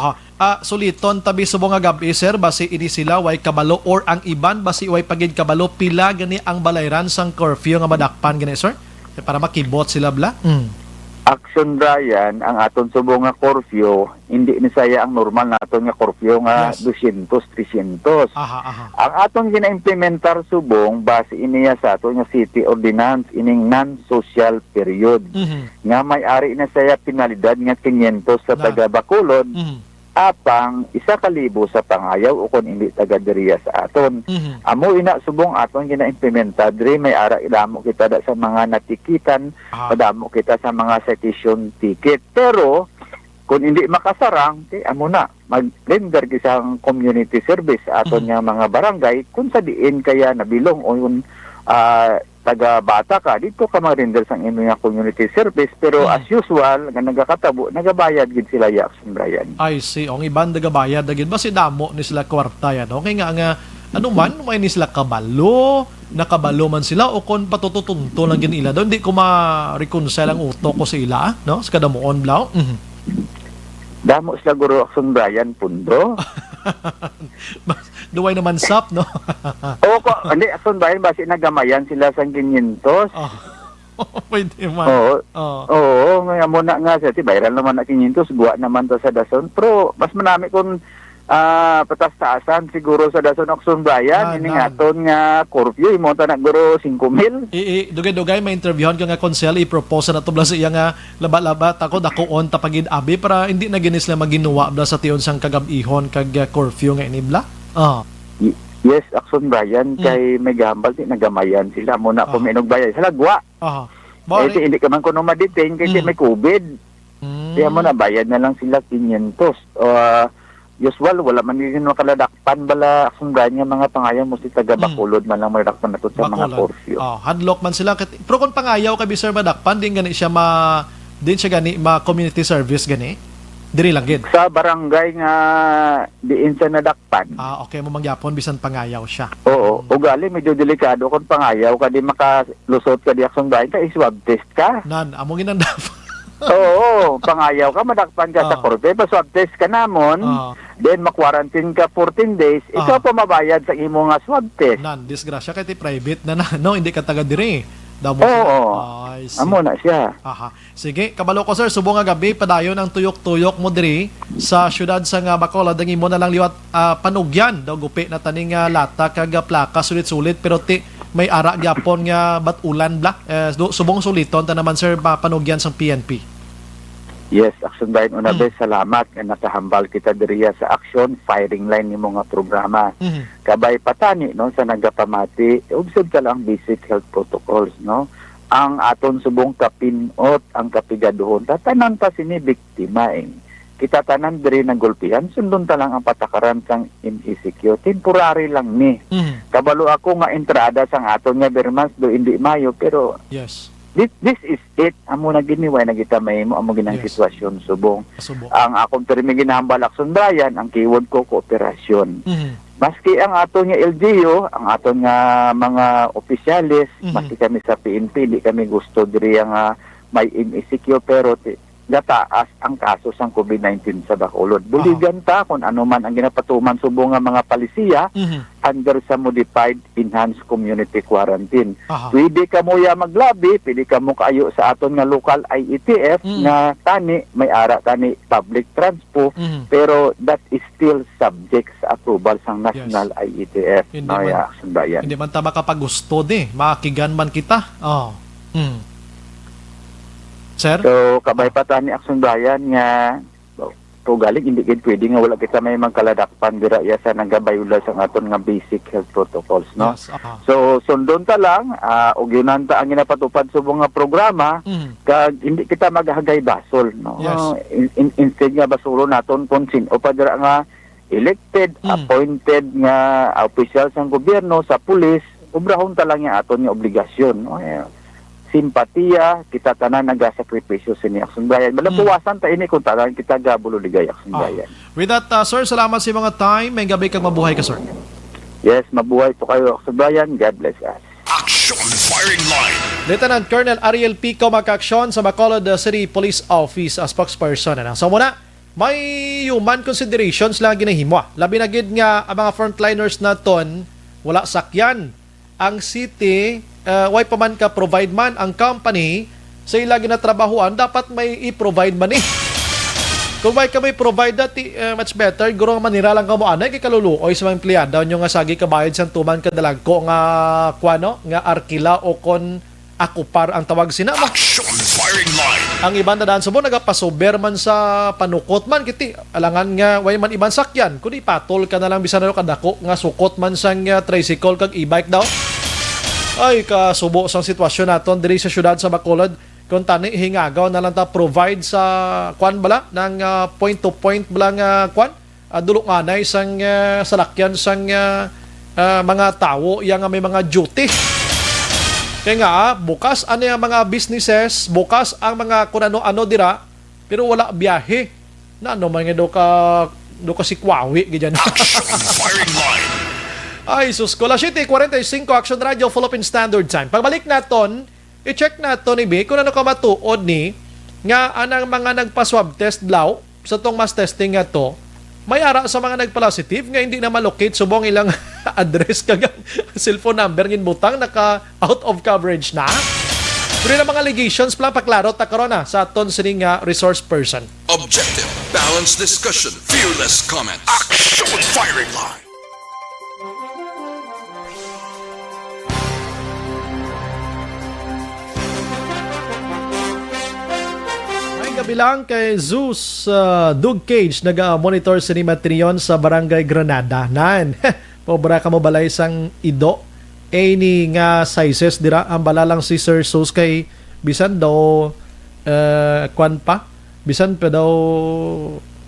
Suliton tabi subong nga gabi sir basi ini sila way kabalo or ang iban basi way pagid kabalo pila gani ang balayran sang curfew nga madakpan gani sir para makibot sila bla. Action Bryan, ang aton subong nga curfew, hindi ni saya ang normal na aton nga curfew nga 200, 300. Ang aton gina-implementar subong, base iniya sa aton nga city ordinance, ining non-social period. Nga may-ari na saya penalidad nga 500 sa taga Bacolod, apang 1,000 sa pangayaw o kung hindi taga diriya sa aton. Amo ina subong aton gina-implementa diri may ara idamo kita da sa mga natikitan, padamo kita sa mga citation ticket. Pero kung hindi makasarang, amo na mag-render kisang community service aton nga mga barangay kung sa diin kaya nabilong o yung taga bata ka dito ka mag-render sang imo nga community service pero as usual nga nagakatabo nagabayad gid sila ya Action Bryan. I see. Ang iban nagabayad gid basi damo ni sila kwarta yan. Okay nga ano man may ni sila nakabalo man sila o kon patututunto lang gin ila daw hindi ko ma-reconcile ang utok ko sa ila no sa kadamuon blaw. Damo sila guro Action Bryan pundo. Duway naman sap, no? Oo ko, hindi, Action Bryan, basi nagamayan sila sa 500. Pwede man. Oo, ngayon muna nga siya, viral naman na 500, guwa naman to sa Dason. Pero, mas manami kung patas-taasan siguro sa Dason Action Bryan, ini nga aton nga curfew, imonta na guro 5,000. Dugay-dugay, may interviewhan ka nga konsel, i-propose na to bla sa iya nga laba-laba, tako dakoon tapagid abi, para hindi na ginis na maginuwa bla sa tiyon sang kagabihon, kag curfew nga inibla. Yes, Action Bryan, kay may gambal, nagamayan sila, muna kung may nagbayad, sa lagwa. Hindi ka man kuno ma-detain kasi may COVID. Kaya mo na, bayad na lang sila 500. Usual, wala man yun makaladakpan bala Action Bryan nga mga pangayaw mo si taga Bacolod man lang maradakpan na to sa mga curfew. Hadlock man sila. Pero kung pangayaw ka Sir madakpan, din siya community service gani? Diri lang gid. Sa barangay nga diin sa nadakpan. Okay mo mangyapon bisan pangayaw siya. Oo, ugali medyo delikado kung pangayaw ka di makalusot ka di Action Bryan ka swab test ka. Among inandap. Oo, pangayaw ka, madakpan ka sa korte, pa-swab test ka namon, then ma-quarantine ka 14 days, ikaw pa mabayad sa imo nga swab test. Disgrasya kay private na no, hindi ka taga diri. Amo na siya. Sige, kabalo ko sir, subong nga gabi, padayon ang tuyok-tuyok mo diri sa syudad sa nga Bacolod, dangi mo na lang liwat panugyan, daw gupi na taning lata kag plaka, sulit-sulit, pero may ara gyapon nga batulan bla subong suliton ta naman sir panugyan sang PNP. Yes, Action Bryan una salamat nga nakahambal kita diriya sa action firing line nimo nga programa. Kabay patani no sa nagapamati, observe ka lang basic health protocols no. Ang aton subong kapinot ang kapigaduhon tanan ta sini biktima kita tanan diri ng gulpihan sundon ta lang ang patakaran sang MECQ temporary lang ni. Kabalo ako nga entrada sang aton nga bermas do hindi mayo pero yes. This is it. Amo na giniway na kita may mo amo ginang sitwasyon subong. Ang akong termi ginahambal Action Bryan, ang keyword ko kooperasyon. Maski ang aton nga LGU, ang aton nga mga opisyalis, maski kami sa PNP, di kami gusto diri nga may MECQ pero gataas ang kaso sang COVID-19 sa Bacolod. Buligan ta kung ano man ang ginapatuman subong nga mga palisiya under sa modified enhanced community quarantine. Pwede ka mo ya maglabi, pwede ka mo kaayo sa aton nga local IETF nga tani may ara tani public transpo pero that is still subject sa approval sang national IETF. Action Bryan. Hindi man ta makapagusto makigan man kita. Sir? So, kabay pa ni Action Bryan nga ekto galing hindi gid pwede nga wala kita may mangkaladakpan dira ya sa nagabayula sa aton nga basic health protocols, no? Yes, So sundon ta lang ug yun ta ang ginapatupad sa mga programa kag hindi kita maghagay basol, no? Yes. Instead nga basuro naton kung sino pa dira nga elected, appointed nga opisyal sa gobyerno, sa pulis, ubrahon ta lang yung aton nga obligasyon, no? Simpatiya, kita tanan nagasakripisyo sa ni Aksyon Bayan. Malapuwasan ta ini kung tanan kita gabulo ligay Aksyon Bayan. With that, sir, salamat sa mga time. May gabi kang mabuhay ka, sir. Yes, mabuhay po kayo Aksyon Bayan. God bless us. Action Firing Line. Lieutenant Colonel Ariel Pico Makaksyon sa Bacolod City Police Office as spokesperson. So muna, may human considerations lang ginahimo. Labi na gid nga ang mga frontliners naton wala sakyan. Ang city, why pa man ka provide man ang company sa ila ginatrabahuan, dapat may i-provide man eh. Kung may ka may provide dati, much better, guro nga manira lang ka mo anay, kay kaluluoy sa mga empleyado nyo nga sagi kabayad sa tuman kadalag ko nga kwano, nga arkila o kon akupar ang tawag sinama. Action Firing Line. Ang ibang dadaan sa mo, nagapasober man sa panukot man, kiti, alangan nga, way man ibang sakyan, kundi patol ka na lang bisan na kadako, nga sukot man sang tricycle kag e-bike daw. Ay, kasubo sang sitwasyon naton diri sa syudad sa Bacolod. Kung tani, hingagaw na lang ta provide sa kwan bala, ng point-to-point bala nga kwan, dulok anay sang salakyan sang mga tao, yang may mga duty. Kaya nga, bukas ano yung mga businesses, bukas ang mga kung ano-ano dira, pero wala biyahe. Na ano man nga do ka si Kwawi, ganyan. Action Firing Line. Ay, sus ko. Alas 7:45, Action Radio, Philippine Standard Time. Pagbalik naton, i-check naton ibi kung ano ka matuod ni nga anang mga nagpa-swab test daw sa tong mass testing nga to, may ara sa mga nagpa-positive nga hindi na malocate subong ilang address kag cellphone number ngin butang naka out of coverage na. Pero na mga allegations plan paklaro ta karon na sa aton sining resource person. Objective, balanced discussion, fearless comment. Action Firing Line. Kabilang kay Zeus Dug Cage naga-monitor sa Matrion sa Barangay Granada. Nan, pobra ka mo balay sang ido. Any nga sizes dira ang balalang si Sir Zeus kay bisan daw kwan pa. Bisan pa daw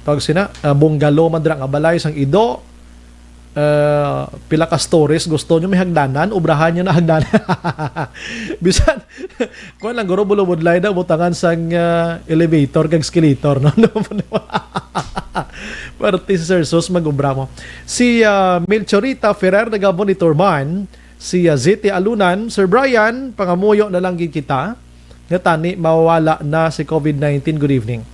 tawag sina bungalow man dira nga balay sang ido. Pila ka stories gusto nyo may hagdanan, ubrahan nyo na hagdanan. Bisan kung lang guro bulubudlay daw butangan sang elevator kag escalator, no? Pero si Sir Sus mag-ubra mo. Si Melchorita Ferrer naga-monitor man, si Ziti Alunan, Sir Brian, pangamuyo na lang gid kita nga tani mawala na si COVID-19. Good evening.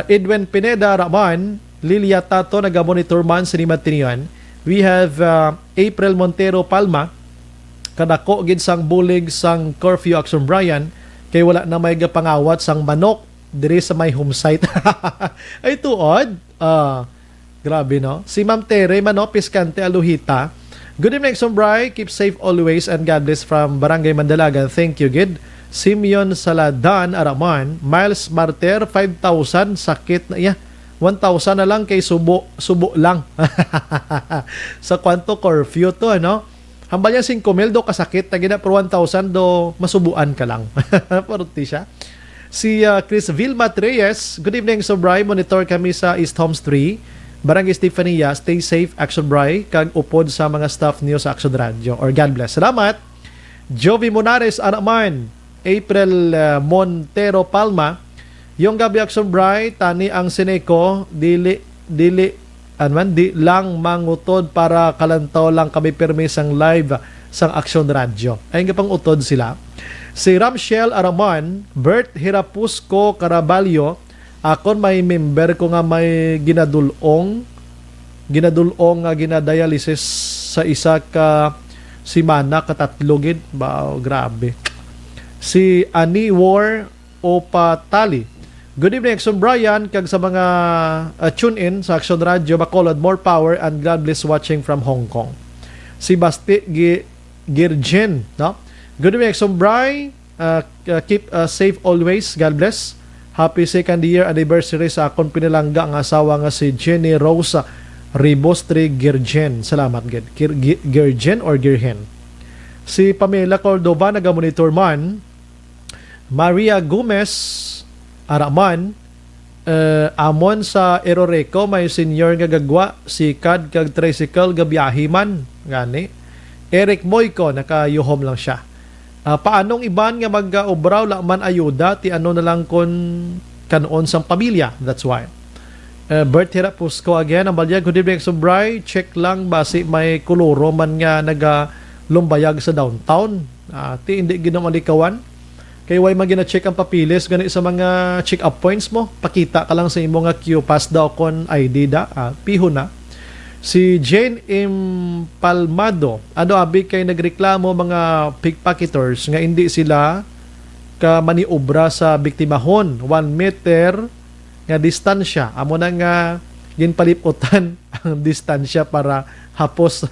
Edwin Pineda Raman, Lilia Tato naga-monitor man sa Matinian. We have April Montero Palma, kadako gid sang bulig sang curfew Action Brian, kay wala na may gapangawat sang manok diri sa may home site. Ay tuod. Grabe no. Si Ma'am Tere Mano Piskante Aluhita. Good evening Action Brian, keep safe always and God bless from Barangay Mandalagan. Thank you gid. Simeon Saladan Araman, Miles Marter 5,000 sakit na iya. 1,000 na lang kay subo lang. Sa kwanto curfew to, ano? Hambal yan 5,000 do kasakit, tagina per 1,000 do masubuan ka lang. Paruti siya. Si Chris Vilma Reyes, good evening Sobray, monitor kami sa East Homes 3, Barangay Estefania, stay safe Action Bray, kag upod sa mga staff niyo sa Action Radio, or God bless. Salamat. Jovi Monares Anaman, April Montero Palma, yung gabi Action Bright, tani ang Sineco, di lang mangutod para kalantaw lang kami permis ang live sang Action Radio. Ayun nga pang utod sila. Si Ramshel Araman, Bert Hirapusco Caraballo, akon may member ko nga may ginadulong nga ginadialysis sa isa ka simana katatlogid. Wow, grabe. Si Ani War Opatali, good evening, Action Brian, kag sa mga tune-in sa Action Radio Bacolod, more power and God bless watching from Hong Kong. Si Basti Girgin, no? Good evening, Action Brian, keep safe always, God bless. Happy second year anniversary sa akong pinalangga ang asawa nga si Jenny Rosa Ribostre Girgen. Salamat gid. Girgen or Girhen. Si Pamela Cordova naga-monitor man. Maria Gomez Araman amon sa Eroreco may senior nga gagwa sikad kag tricycle gabiyahe man gani. Eric Moyco nakayuhom lang siya. Paanong iban nga mag-obraw man ayuda ti ano na lang kon kanon sang pamilya. That's why. Bert Hirapusco again. Ang balya, good evening, Sobray. Check lang basi may kuluro man nga lumbayag sa downtown. Ti hindi ginamalikawan. Kaya way man gina-check ang papilis gani sa mga check-up points mo. Pakita ka lang sa imo nga queue pass daw kon ID da. Piho na. Si Jane Impalmado, abi kay nagreklamo mga pickpocketers nga hindi sila ka maniobra sa biktimahon 1 meter nga distansya. Amo na nga ginpaliputan ang distansya para hapos.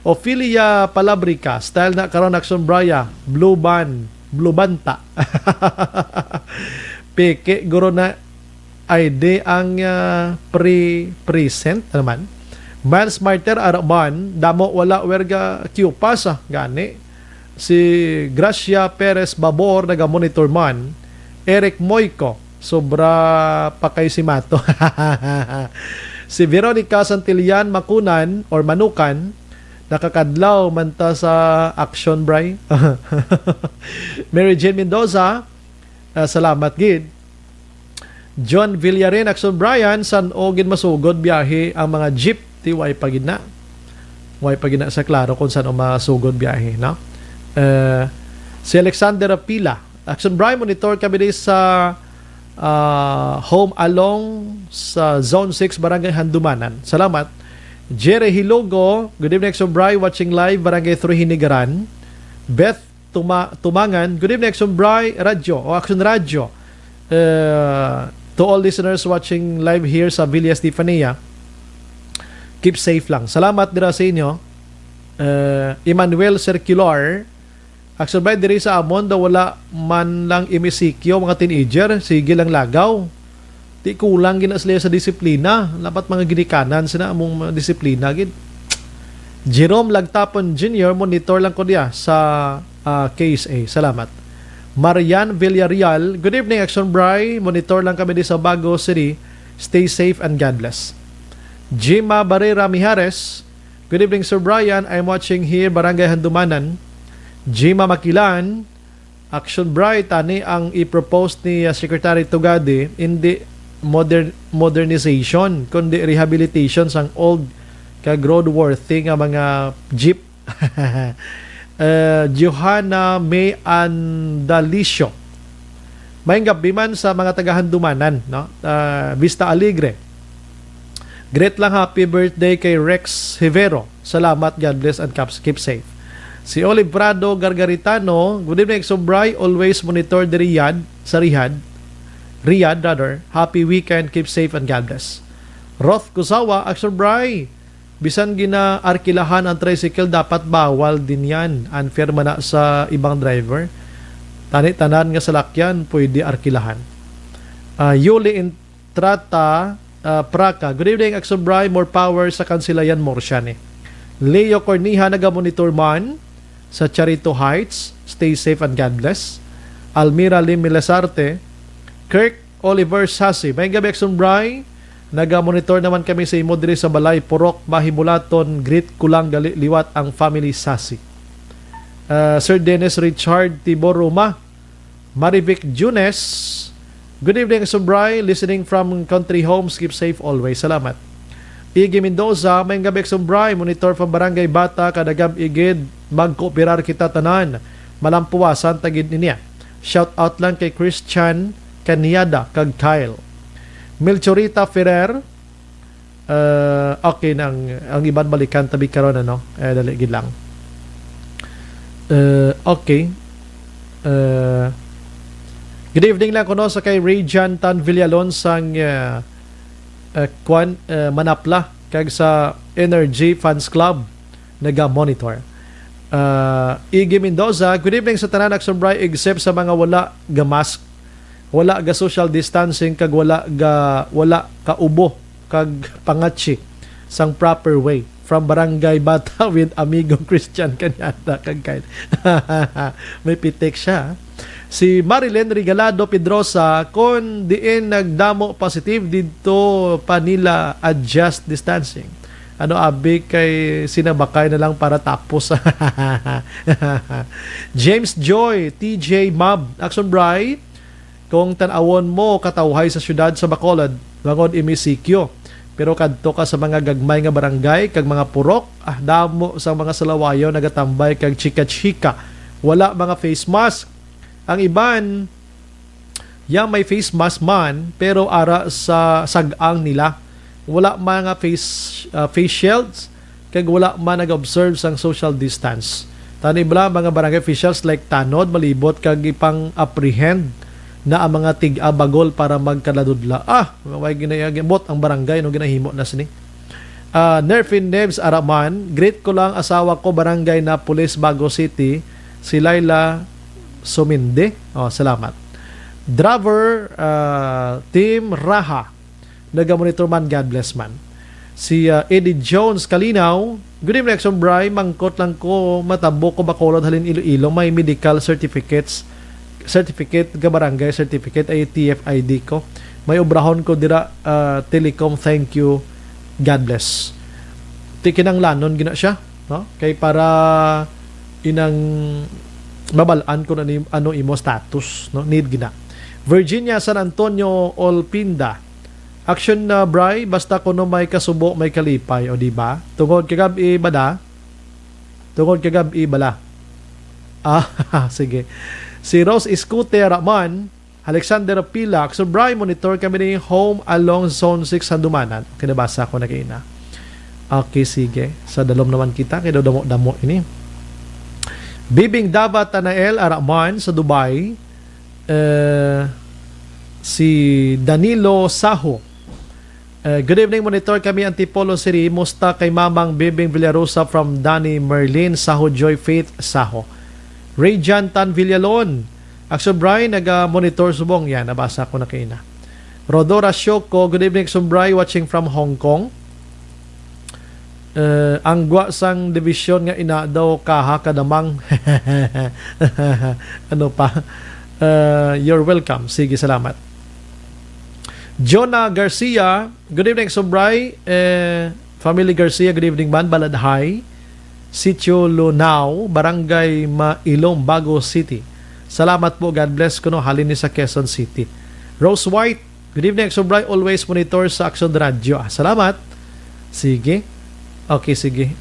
Ophelia Palabrica, style na karon Action Braya, Blue Banta. Peke guro na ID ang present naman. Miles Martyr Araman, damo wala werga Q pasa gani. Si Gracia Perez Babor naga-monitor man. Eric Moyco, sobra pa kay si Mato. Si Veronica Santillan Makunan or Manukan, nakakadlaw man ta sa Action Bray. Mary Jane Mendoza, salamat gid. John Villarin, Action Brian, San Ogin masugod biyahe ang mga jeep ti way pagina. Way pagina sa klaro kung saan masugod biyahe, no? Si Alexander Pila, Action Brian, monitor kami din sa home along sa Zone 6 Barangay Handumanan. Salamat. Jerry Hilogo, good evening, Action Brian, watching live Barangay 3 Hinigaran. Beth Tumangan, good evening, Action Brian, Radyo o Action Radio. To all listeners watching live here sa Villa Estefania, keep safe lang. Salamat dira sa inyo. Emmanuel Circular, Action by diri sa amon daw wala man lang imisikyo mga teenager, sige lang lagaw. Di kulang gina sila sa disiplina. Dapat mga ginikanan sina among disiplina gid. Jerome Lagtapon Jr., monitor lang ko diya sa KSA. Salamat. Marian Villarreal, good evening, Action Bray. Monitor lang kami di sa Bago City. Stay safe and God bless. Jima Barrera Mijares, good evening, Sir Brian. I'm watching here, Barangay Handumanan. Jima Makilan, Action Bray, tani ang i-propose ni Secretary Tugade, hindi modernization, kundi rehabilitation sang old kag roadworthy nga mga jeep. Johanna May Andalicio, may gabi man sa mga taga-Handumanan, no? Vista Alegre, great lang, happy birthday kay Rex Hivero. Salamat, God bless and keep safe. Si Olive Prado Gargaritano, good evening, Sobray, always monitor the Riyadh rather. Happy weekend, keep safe and God bless. Roth Kusawa, Action Bray, bisan gina-arkilahan ang tricycle, dapat bawal din yan. Unfair man na sa ibang driver. Tanan nga salakyan, pwede arkilahan. Yuli Intrata Praka, good evening, Action Bray, more power sa Kansilayan Morsiane. Leo Corniha, naga-monitor man sa Charito Heights, stay safe and God bless. Almira Lim Milasarte, Kirk Oliver Sasi, may gabi, Action Bray, naga-monitor naman kami sa imo diri sa Balay Purok Mahimulaton, greet kulang gali liwat ang family Sasi. Sir Dennis Richard Tiboruma, Marivic Junes, good evening, Sobray, listening from Country Homes, keep safe always. Salamat. Iggy Mendoza, may gabi, Sobray, monitor from Barangay Bata, kadagam igid magkooperar kita tanan, malampuwasan tagid niya. Shout out lang kay Christian Kanyada kag Kyle. Milchorita Ferrer, okay nang ang iban balikan tabi karon ano, dali gid lang. Okay. Good evening lang kuno sa kay Rejan Tan Villalon sang Manapla kag sa Energy Fans Club naga-monitor. Iggy Mendoza, good evening sa tanan, Action Bray, except sa mga wala gamask wala ga social distancing kag wala ka ubo kag pangatsi sang proper way from Barangay Bata with Amigo Christian kanyata kag kain. May pitik siya. Si Marilyn Regalado Pedrosa, kung diin nagdamo positive dito pa nila adjust distancing. Ano abi kay sinabakay na lang para tapos. James Joy, TJ Mab, Action Bry, kung tanawon mo katawhay sa syudad sa Bacolod, bangod imisikyo. Pero kadto ka sa mga gagmay nga barangay kag mga purok, damo sa mga salawayo nagatambay kag chika-chika. Wala mga face mask. Ang iban may face mask man pero ara sa sag-ang nila. Wala mga face shields kag wala man nag-observe sang social distance. Tani bala mga barangay officials like tanod malibot kag ipang apprehend na ang mga tig-abagol para magkaladudla. May ginayagimot ang barangay no ginahimo na sini. Nerfin Nebs Araman, greet ko lang asawa ko barangay na Police Bago City, si Laila Suminde. Salamat. Driver Team Raha, naga-monitor man, God bless man. Si Eddie Jones Kalinaw, good evening Action Bry, mangkot lang ko matabo ko Bacolod halin Iloilo, may medical certificate ka barangay certificate ay TFID ko. May obrahon ko dira Telecom, thank you, God bless. Tikinang lanon gina siya, no? Kay para inang babalaan ko na ano imo status, no? Need gina. Virginia San Antonio Olpinda, Action na Bry, basta kuno may kasubo may kalipay, o di ba? Tungod kagabi bala. Sige. Si Rose Scooter Raman, Alexander Pilak, so Bry, monitor kami ni Home along Zone 6 Sandumanan. Kinabasa ko na kaina. Okay, sige. Sa dalom naman kita, kaya damo ini. Bibing Davat Tanael Araman sa Dubai. Si Danilo Saho. Good evening, monitor kami Antipolo City. Musta kay Mamang Bibing Villarosa from Danny Merlin, Saho Joy Faith Saho. Ray Jantan Villalon, Action Bry, nag-monitor subong. Yan, nabasa ko na kayo na. Rodora Shoko, good evening Action Bry, watching from Hong Kong. Ang gwa sang division nga ina daw kaha kadamang. Ano pa? You're welcome. Sige, salamat. Jonah Garcia, good evening Action Bry. Family Garcia, good evening man, Baladhay. Sitio Lunao, Barangay Mailom, Bago City. Salamat po, God bless ko no, halin ni sa Quezon City. Rose White, good evening Action Bry, always monitor sa Action Radio. Salamat. Sige. Okay, sige.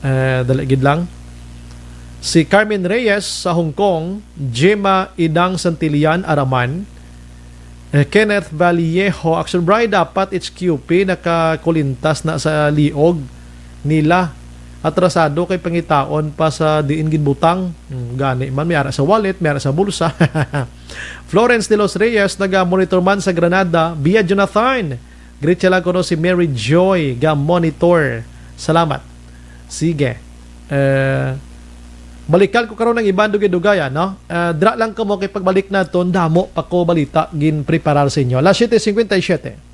Dalagid lang. Si Carmen Reyes sa Hong Kong, Gemma Idang Santilian Araman, Kenneth Vallejo, Action Bry, dapat HQP nakakulintas na sa liog nila. Atrasado kay pangitaon pa sa diin ginbutang. Gani man, may ara sa wallet, may ara sa bulsa. Florence de los Reyes, naga-monitor man sa Granada. Via Jonathan, greet siya lang ko no, si Mary Joy, ga-monitor. Salamat. Sige. Balikan ko karon ng ibang dugay-dugaya, no? Dra lang ko mo kay pagbalik na to, damo pa ko balita gin preparar sa inyo. Las 7:57.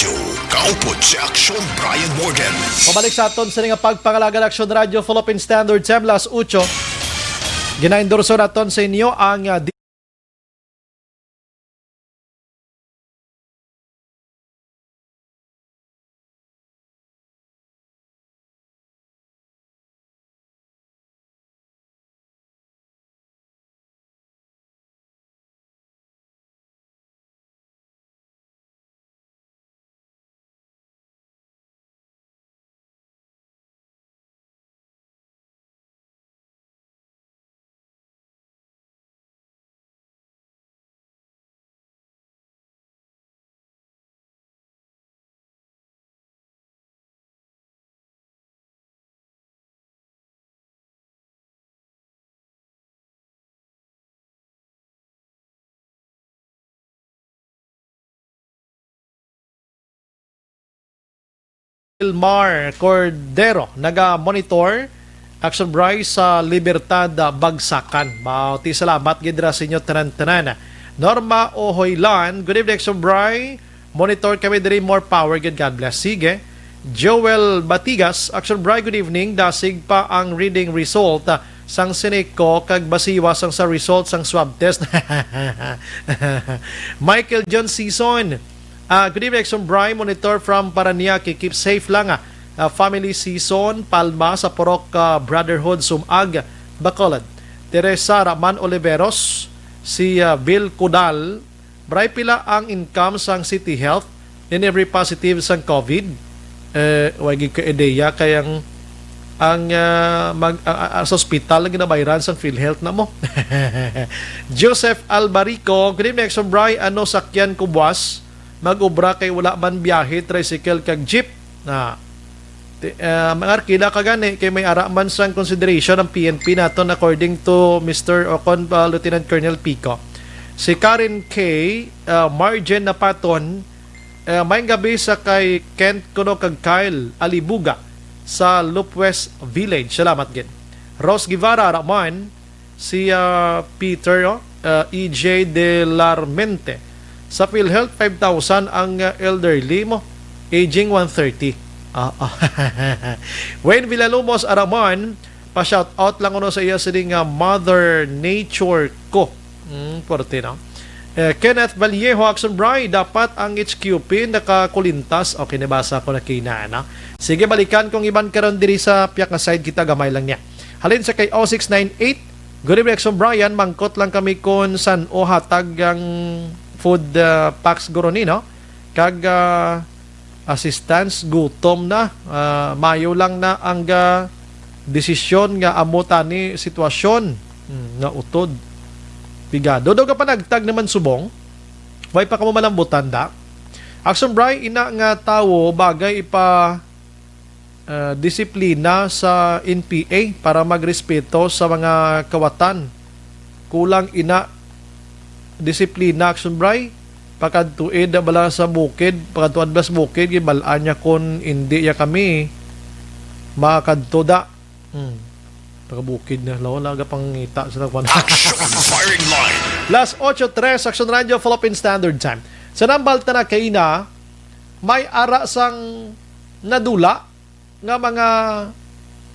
Radio. Kaupod si Aksyon Brian Morgan. Pabalik sa aton sa nga pagpangalaga Action Radio Philippine Standard Time las 8. Ginaendorso naton sa inyo ang Ilmar Cordero naga-monitor Action Bryce sa Libertad Bagsakan. Bauti salamat gidra sa inyo tanan-tanan. Norma Ohoylan, good evening Action Bryce. Monitor kami diri, more power, God bless. Sige. Joel Batigas, Action Bryce, good evening. Dasig pa ang reading result sang siniko kag basiwa sang sa result sang swab test. Michael John Season, good evening, Action Bry. Monitor from Paranaque. Keep safe lang. Family Season, Palma, sa Porok Brotherhood, Sumag, Bacolod. Teresa Raman Oliveros, si Bill Kudal. Bry, pila ang income sang City Health in every positive sang COVID. Wagi ka ideya kayang ang sa hospital ginabayran sang PhilHealth na mo. Joseph Albarico, good evening, Action Bry. Ano sakyan ko buwas? Mag-ubra kay wala man biyahe, tricycle kag jeep na mga arkila kagani kay may ara man sang consideration ng PNP naton according to Mr. Ocon Lieutenant Colonel Pico. Si Karen K. Marjen na paton may gabi sa kay Kent Kuno kag Kyle Alibuga sa Lupwest Village. Salamat gid. Rose Guevara Raman, si Peter EJ de Larmente. Sa PhilHealth, 5,000 ang elderly mo. Aging 130. Wayne Villalomos Araman, pa-shout out lang uno sa iya sining Mother Nature ko. Porte na. Kenneth Vallejo, Action Bry, dapat ang HQP nakakulintas. Okay, nabasa ko na kinana. Sige, balikan kung iban karon diri sa piyak na side kita, gamay lang niya. Halin sa kay 0698, good evening, Action Brian. Mangkot lang kami kon san o hatag ang food packs goroni, no? Kag assistance gutom na, mayo lang na ang desisyon nga amutan ni sitwasyon nga utod bigado do ka pa nagtag naman subong way pa kamo malambutan da. Action Bry, ina nga tawo bagay ipa disiplina sa NPA para magrespeto sa mga kawatan. Kulang ina disiplina, Action Bry, pakadtuid na bala sa bukid, pakadtuad ba sa bukid, gibalaan niya kung hindi ya kami makadto da. Pagkabukid na, laga pang ngita sa nagpan. Action Firing Line. Last 8:03, Action Radio Philippine Standard Time. Sa nambal na kay na, may ara sang nadula nga mga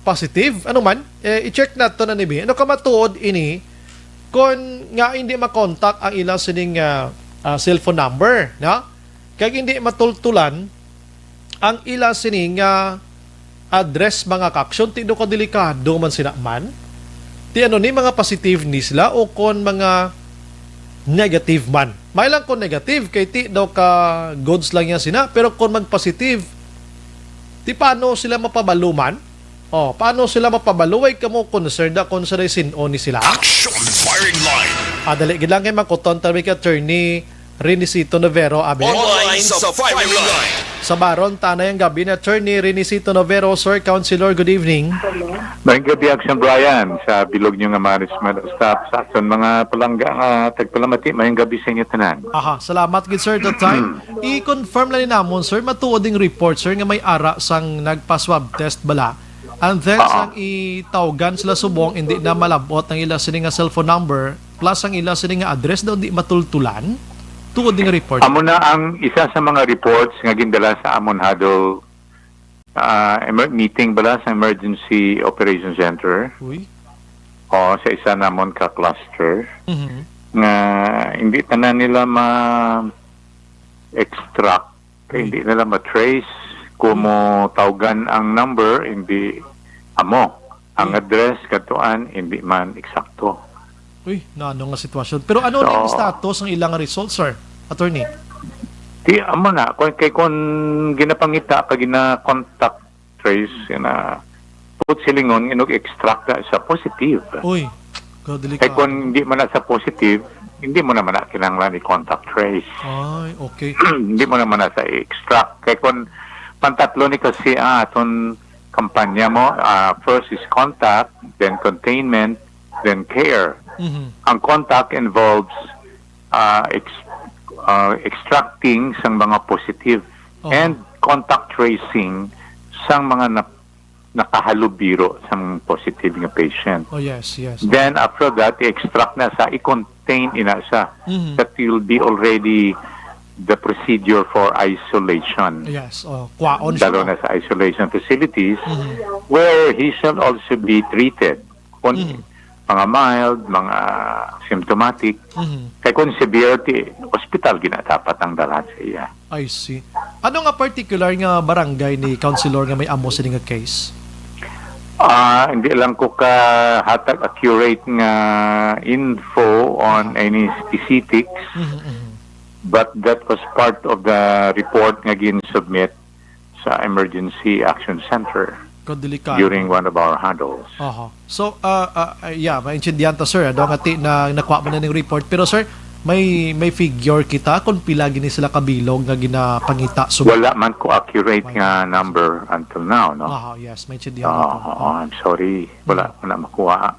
positive. Ano man, i-check nato na nibi. Ano ka matuod ini, kung nga hindi makontak ang ilang sining cellphone number, no? Kaya hindi matultulan ang ilang sining address mga kaksyon, ti do ka delikado man sila man. Ti ano ni mga positive ni sila o kon mga negative man. May lang kung negative, kay ti daw ka goods lang yan sila. Pero kung mag-positive, ti paano sila mapabaluman? Paano sila mapabaluway ka mo concerned kung sa sinon ni sila? Action Firing Line. Dali, gilang kayo magkuton tabi ka attorney Renisito Novero, abe. Online sa Firing Line. Sa Baron, tanay ang gabi na attorney Renisito Novero. Sir, Councilor, good evening. Mayang gabi, Action Brian, sa bilog nyo nga management staff sa action mga palangga nga tagpalamati. Mayang gabi sa inyo tanan. Aha, salamat gid sir that time. I-confirm lang ni namon sir, matuod ding report sir nga may ara sang nagpa-swab test bala. And then sang itawgan sila subong hindi na malabot ang ila sini nga cellphone number plus ang ila sini nga address daw di matultulan. Tuod nga report. Amo na ang isa sa mga reports nga gindala sa Amon Huddle meeting bala sa Emergency Operations Center Uy. o sa isa namon ka cluster Mhm. nga hindi tanan nila ma-extract, hindi nila ma-trace kumo tawgan ang number, hindi amo. Ang address katuan hindi man eksakto. Uy, na ano nga sitwasyon. Pero ano na yung status ng ilang results, sir? Attorney? Di amo na kung ginapangita pag gina-contact trace na put silingon inog extract na sa positive. Uy, Kay delikado. kung hindi man na sa positive, hindi mo naman na kinahanglan i-contact trace. Ay, okay. Hindi mo naman na sa extract. Kaya kung pantatlo ni kasi aton kampanya mo, first is contact, then containment, then care. Mhm. Ang contact involves extracting sang mga positive and contact tracing sang mga nakahalubiro sang positive nga patient. Oh, yes, yes. Then after that, i-extract na sa, i-contain ina sa. Mhm. That will be already the procedure for isolation. Yes, kwaon siya. Lalo na sa isolation facilities Mhm. where he shall also be treated. Kung Mhm. mga mild, mga symptomatic, Mhm. kay kung severity, hospital ginatapat ang dalan sa iya. I see. Ano nga particular nga barangay ni Councilor nga may amo sa nga case? Hindi lang ko ka hatag accurate nga info on any specifics, Mhm, mhm. but that was part of the report nga gin-submit sa Emergency Action Center Delikado. during one of our huddles. Aha. So, yeah, maintindihan to, sir. Ano nga na nakuha mo na ng report. Pero, sir, may figure kita kung pila gini sila kabilog nga ginapangita. Wala man ko accurate nga number until now, no? Aha, yes, maintindihan ko. I'm sorry. Wala ko na makuha.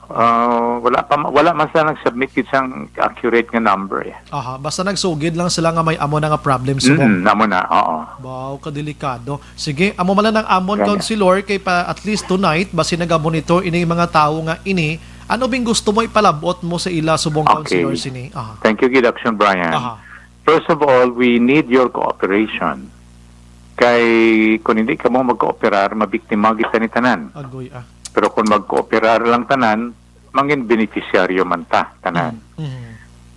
Wala man sila nag-submit isang accurate nga number. Eh. Aha, basta nagsugid lang sila nga may amo na nga problem sa mo. Namo na, oo. Wow, kadelikado. Sige, amo man lang ng amon, Ganyan. Councilor, kay pa at least tonight, basi naga-monitor ini mga tao nga ini. Ano bing gusto mo ipalabot mo sa ila subong Okay. Councilor sini? Aha. Thank you, Good Action, Brian. Aha. First of all, we need your cooperation. Kay kung hindi ka mo mag-cooperar, mabiktima kita ni tanan. Agoy, Pero kung mag-cooperar lang tanan, mangin beneficiaryo man ta, tanan. Mhm.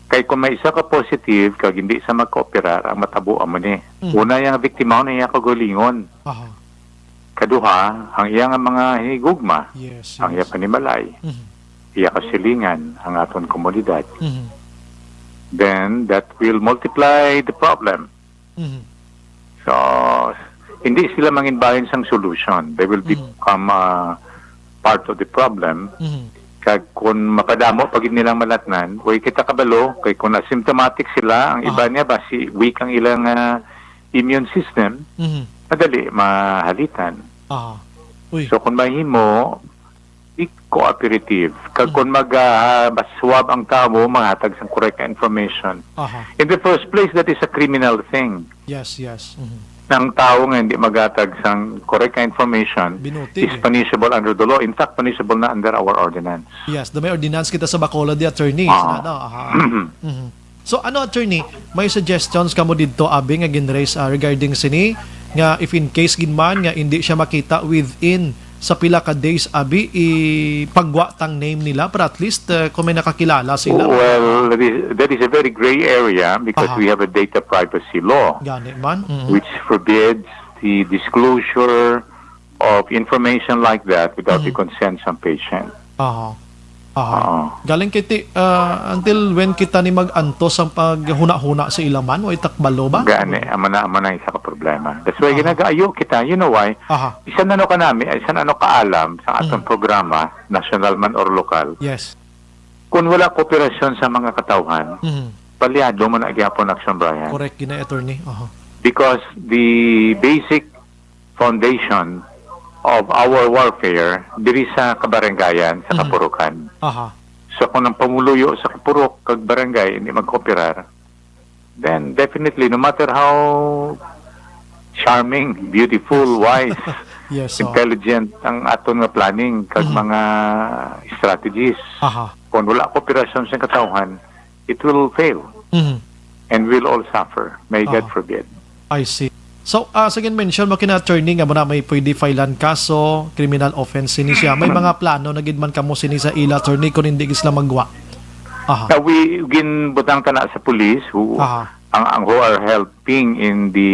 Kay kung may isa ka positive, kag hindi sa mag-cooperar, ang matabuan mo ni. Una, yung biktima mo na iya kagulingon. Aha. Kaduha, ang iya nga mga higugma, Yes, ang iya yes. panimalay, Mhm. iya kasilingan, ang aton komunidad. Mhm. Then, that will multiply the problem. Mhm. So, hindi sila manginbahin sang solution. They will become part of the problem. Mhm. Kag kung mapadamo pag nilang malatnan, way kita kabalo, kay kung asymptomatic sila, ang iba niya ba si weak ang ilang immune system, Mhm. madali mahalitan. Aha. Uy. So kung mahimo, cooperative. Kag kung baswab ang tao, manghatag sa correct information. Aha. In the first place, that is a criminal thing. Yes, yes. Mhm. Ng tao nga hindi magatag sang correct information Binutig, is punishable under the law. In fact, punishable na under our ordinance. Yes, the may ordinance kita sa Bacolod, the attorney. Ah. Aha. Mhm. So ano, attorney, may suggestions kamo dito abi nga ginraise regarding sini nga if in case ginman nga hindi siya makita within sa pila ka days abi ipagwa tang name nila para at least kung may nakakilala sila. Well, that is a very gray area because Aha. we have a data privacy law Gani man. Mhm. which forbids the disclosure of information like that without the consent ng patient. Aha. Aha. Oo. Galing kiti until when kita ni mag-antos ang paghuna-huna sa ilaman o itakbalo ba? Gani, ama na isa ka problema. That's why ginagaayo kita. You know why? Aha. Isa na kaalam sa atong programa, national man or local. Yes. Kung wala kooperasyon sa mga katawhan, Mhm. palyado man ang gyapon action, Brian. Correct gina attorney. Aha. Because the basic foundation of our warfare diri sa kabarangayan, sa kapurukan. Aha. So kung ang pamuluyo sa kapurok kag barangay hindi magkooperar, then definitely no matter how charming, beautiful, wise, Yes. intelligent ang aton nga planning kag mga strategies, Aha. kung wala kooperasyon sa katawhan, it will fail. Mhm. and we'll all suffer. May God forbid. I see. So, sige, mention mo kina attorney nga mo na may pwede filean kaso, criminal offense sini siya. May mga plano na gid man kamo sini sa ila attorney kung hindi sila magwa. We ginbutang ta na sa police who who are helping in the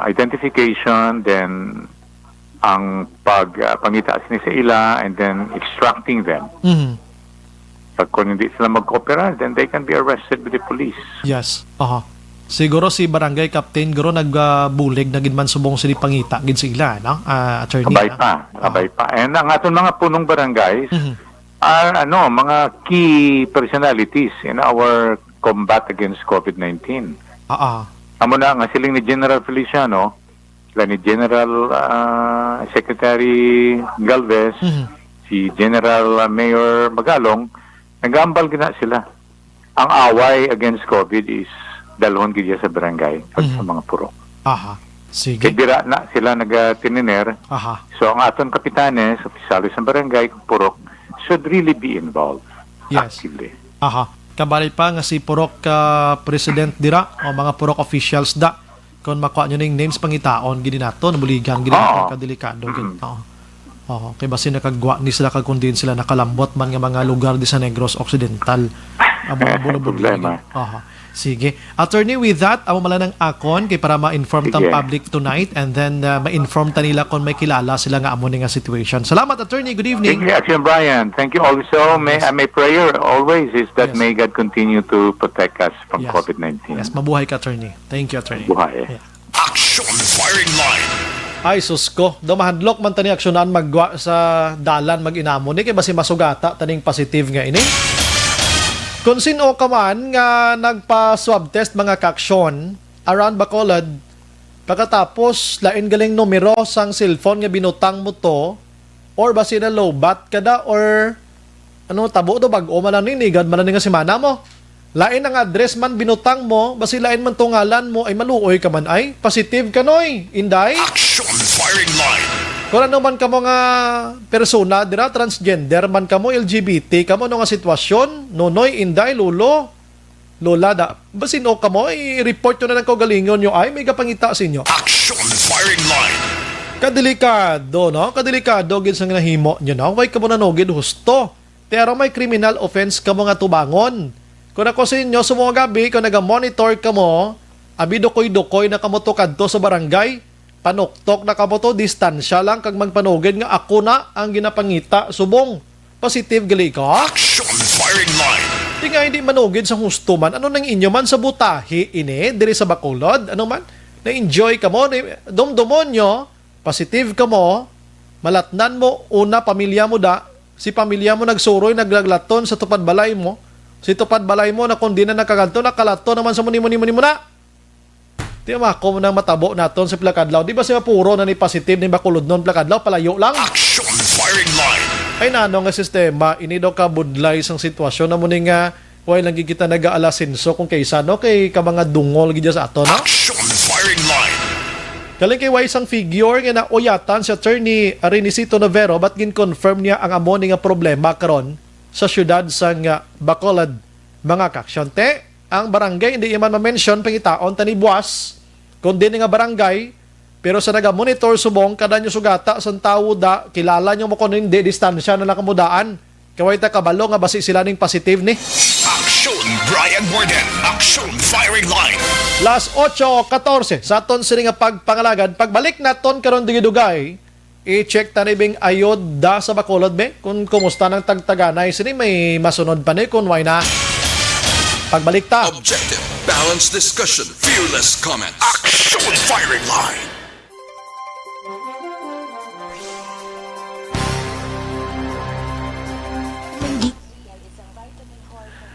identification, then ang pangita sini sa ila, and then extracting them. Pag kung hindi sila mag-opera, then they can be arrested with the police. Yes. Siguro si barangay captain guro nagbulig na gid man subong sila pangita gid sila, no? Attorney. Kabay pa. And ang aton mga punong barangays are mga key personalities in our combat against COVID-19. Amo na nga siling ni General Feliciano, ni General Secretary Galvez, si General Mayor Magalong, nagambal gina sila. Ang away against COVID is dalhon gid sa barangay pag sa mga purok. Sige. Kaya na sila nagatininer. So ang aton kapitanes, opisyalis ng barangay, purok, should really be involved actively. Kabali pa nga si purok president dira o mga purok officials da kung makuha nyo ng names pangitaon gini nato nabuligan gini nato kadelikado gid. Kay basin nakagwa ni sila kung din sila nakalambot man nga mga lugar di sa Negros Occidental. Mga problema. Sige. Attorney, with that, amo mala ng akon kay para ma-inform tang public tonight, and then ma-inform ta nila kung may kilala sila nga amo nga situation. Salamat, attorney. Good evening. Thank you, Action Brian. Thank you also. May prayer always is that may God continue to protect us from COVID-19. Yes, mabuhay ka, attorney. Thank you, attorney. Mabuhay. Action Firing Line. Ay, susko. Dumahadlok man tani aksyonan magwa sa dalan mag-inamo ni kay basi masugata taning positive nga ini. Kung sino ka man nga nagpa-swab test mga kaksyon around Bacolod, pagkatapos lain galing numero sang cellphone nga binutang mo to, or basi na low-bat kada, or tabo do bag-o man lang ninigad man nga simana mo. Lain ang address man binutang mo, basi lain man tungalan mo, ay maluoy ka man ay, positive ka noy, inday. Action Firing Line. Kung ano man ka mo nga persona, dira, transgender man ka mo, LGBT ka mo, nga sitwasyon, nonoy, inday, lulo, lola, da, basin o ka mo, i-report nyo na ng kaugalingon nyo, ay, may kapangita sa inyo. Action Firing Line. Kadelikado, no? Kadelikado, gid sa nahimo nyo, no? Way ka mo nanogid husto. Pero may criminal offense ka mo nga tubangon. Kung ako sa inyo, sumong gabi, kung naga-monitor ka mo, abi dukoy-dukoy na kamoto kadto sa barangay, panuktok na kamoto, distansya lang kag magpanugid nga ako na ang ginapangita, subong positive gali ka. Action Firing Line. Di nga hindi manugid sa husto man, ano nang inyo man sa butahi ini, diri sa Bacolod, ano man, na-enjoy ka mo, dumdumon nyo, positive ka mo, malatnan mo, una pamilya mo da, si pamilya mo nagsuroy, naglaglaton sa tupad balay mo, si tupad balay mo na kundi na nakaganto, nakalato naman sa muni na. Di ba ako nang matabo naton sa plakadlaw? Di ba siya puro na ni positive ni Bacolod noon plakadlaw? Palayo lang. Action Firing Line. Ay nano nga sistema, inido ka budlay sang sitwasyon na muni nga way lang kita nag-aalasinso kung kaysa no kay ka mga dungol gid sa ato, no? Action Firing Line. Kaling kay way sang figure nga nauyatan si attorney Renisito Novero but gin-confirm niya ang amo nga problema karon sa syudad sang Bacolod. Mga kaksyonte, ang barangay hindi man ma-mention pangitaon tani buwas kundi nga barangay, pero sa naga-monitor subong kada nyo sugata sa tawo da kilala nyo mo kung hindi distansya na nakamudaan kaway ta kabalo nga basi sila ning positive ni. Action Brian Borden. Action Firing Line. Las 8:14 sa aton sini nga pagpangalagad, pagbalik naton karon digidugay, i-check tanibing ayod da sa Bacolod be kung kumusta nang tagtaganay sini, may masunod pa ni kung why na. Pagbalik ta. Objective, balanced discussion, fearless comments. Action Firing Line.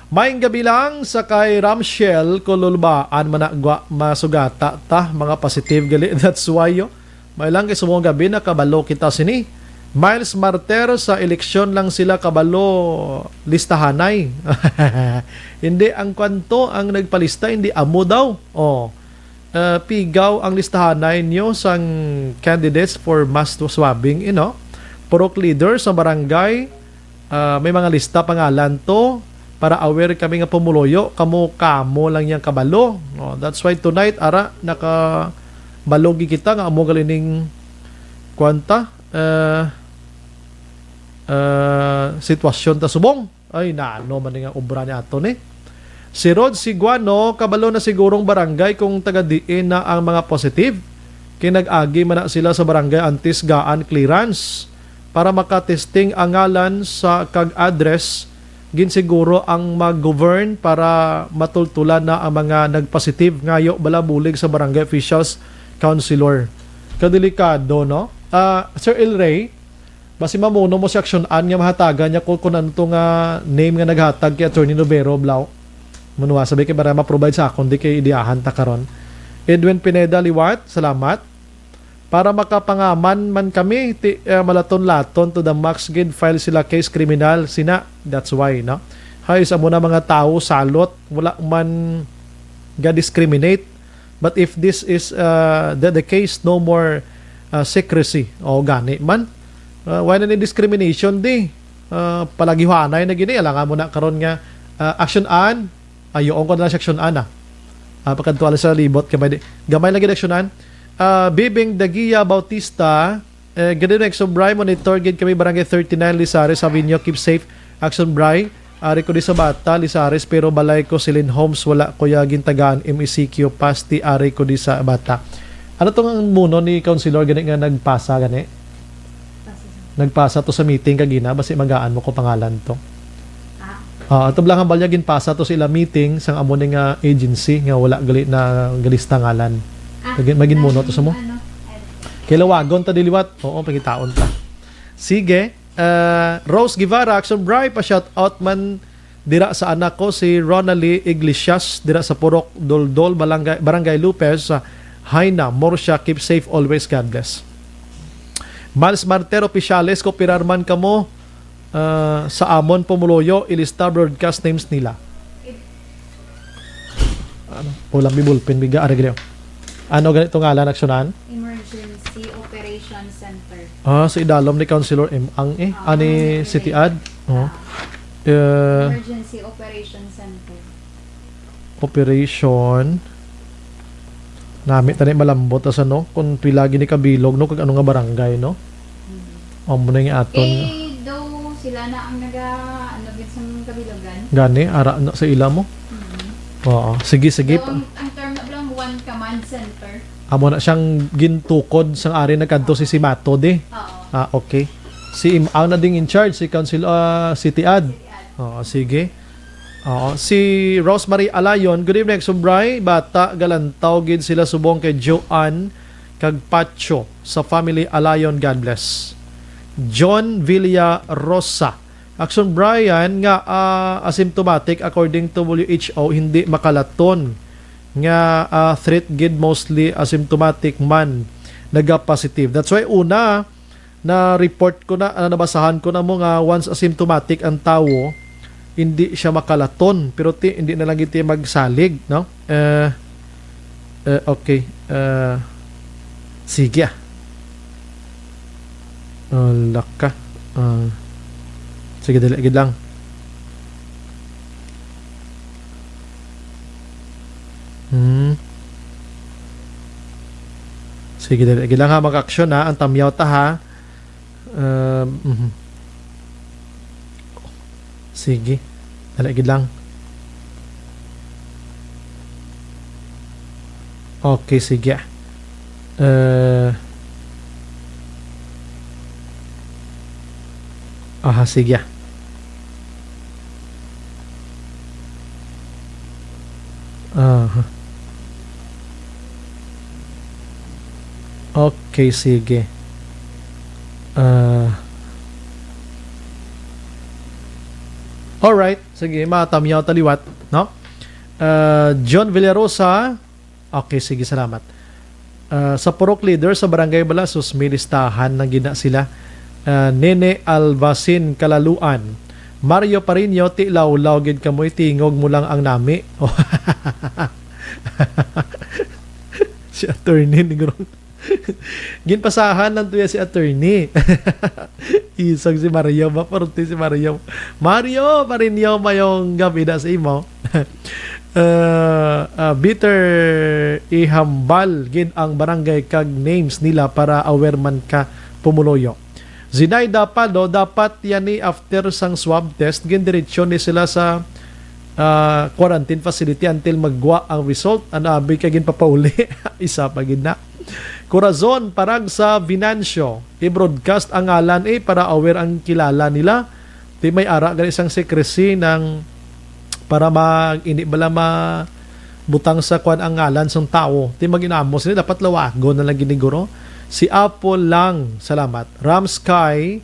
Maing gabi lang sa kay Ramshel Kolulbaan managwa masugata ta mga positive gali. That's why yo. May lang kay sumong gabi na kabalo kita sini. Miles Marter sa eleksyon lang sila kabalo listahanay. Hindi ang kwanto ang nagpalista, hindi amo daw. Pigaw ang listahanay nyo sang candidates for mass swabbing, Purok leader sa barangay, may mga lista pangalan to. para aware kami nga pumuloyo, kamo lang yang kabalo. That's why tonight, ara, nakabalogi kita nga amo galining kwanta, sitwasyon ta subong. Ay, naano man nga obra ni ato ni. Si Rod Siguano, kabalo na sigurong barangay kung taga-diin na ang mga positive. Kinag-agi man na sila sa barangay antis gaan clearance para makatesting ang ngalan sa kag-address. Ginsiguro ang mag-govern para matultulan na ang mga nag-positive ngayo balabulig sa barangay officials, councilor. Kadelikado, no? Sir El Rey, basi mamuno mo si aksyonan nga mahatagan niya kung ano itong name nga naghatag kay Attorney Novero Blau. Manuwa, sabi kay para ma-provide sa akon, di kay idiahan ta karon. Edwin Pineda Liwat, salamat. Para makapangaman man kami, malaton-laton to the max gid file sila case criminal, sina, that's why, no? Hay, sa muna mga tao, salot, wala man ga-discriminate. But if this is the case, no more secrecy. O gani man. Why na ni discrimination di? Palagihanay na gini, alangan mo na karon nga action an, ayoon ko na sa action an pagkantuala sa libot gamay lagi action an. Bibing Dagia Bautista, ganun action Bri, monitor gid kami barangay 39 Lisares Avenue, keep safe action Bri. Ari ko di sa bata Lisares pero balay ko Silin Homes wala ko ya gintagaan MECQ pasti ari ko di sa bata. Ano tong muno ni councilor gani nga nagpasa gani? Nagpasa to sa meeting kagina basi magaan mo ko pangalan to. Ato lang ang balya ginpasa to sila meeting sang amo ning agency nga wala gali na galista ngalan. Magin muno to sa mo. Kilawagon ta diliwat. Oo, pagitaon ta. Sige, Rose Guevara action Bri pa shout out man dira sa anak ko si Ronaldie Iglesias dira sa Purok Doldol Barangay Lupez sa Haina Morsha, keep safe always, God bless. Miles Martero Oficiales ko pirarman kamo sa Amon Pumuloyo ilista broadcast names nila. Ano? Pulang bibulpin biga aregre. Ano ganito ngalan aksyonan? Emergency Operation Center. Sa idalom ni Councilor M. Ang ani City Ad. Emergency Operation Center. Operation nami tani malambot sa no kung pilagi ni kabilog no kag ano nga barangay no. Amo na nga aton. Daw sila na ang ano gid sa kabilogan. Gani ara na sa ila mo. Oo, sige. Ang term na lang one command center. Amo na siyang gintukod sang ari nagkadto si Mato de. Oo. Okay. Si ang na ding in charge si Council City Ad. Oo, sige. Oo, si Rosemary Alayon, good evening Sumbray, bata galantaw gid sila subong kay Joanne kag Pacho sa family Alayon, God bless. John Villa Rosa, Action Brian nga asymptomatic according to WHO hindi makalaton nga threat gid mostly asymptomatic man naga-positive. That's why una na report ko na nabasahan ko na mo nga once asymptomatic ang tawo hindi siya makalaton pero hindi na lang iti magsalig, no? Okay. Sige. Laka. Sige, dali lang. Sige, dali lang ha, mag-action ha, ang tamyaw ta ha. Sige, dali lang. Okay, sige. Sige. Okay, sige. Alright, sige, matamyaw taliwat, no? John Villarosa, okay, sige, salamat. Sa Purok Leader sa Barangay Balasos, may listahan na gina sila. Nene Alvasin Kalaluan, Mario Parino, ti lawlaw gid kamoy tingog mo lang ang nami. Si attorney ni Gron. Ginpasahan lang tuya si attorney. Isang si Mario, maporte si Mario. Mario, parinyo mayong gabi na sa imo. Bitter ihambal gid ang barangay kag names nila para aware man ka pumuloyo. Zinaida Pado, dapat yan ni after sang swab test, gindiretsyon ni sila sa quarantine facility until magwa ang result. Abi kagin papauli. Isa pa gid na. Corazon, parang sa Venancio, i-broadcast ang ngalan para aware ang kilala nila. Di may ara gani isang secrecy ng para hindi bala butang sa kwan ang ngalan ng tao. Di maginamos nila, dapat lawago na lang giniguro. Si Apple lang, salamat. Ram Sky,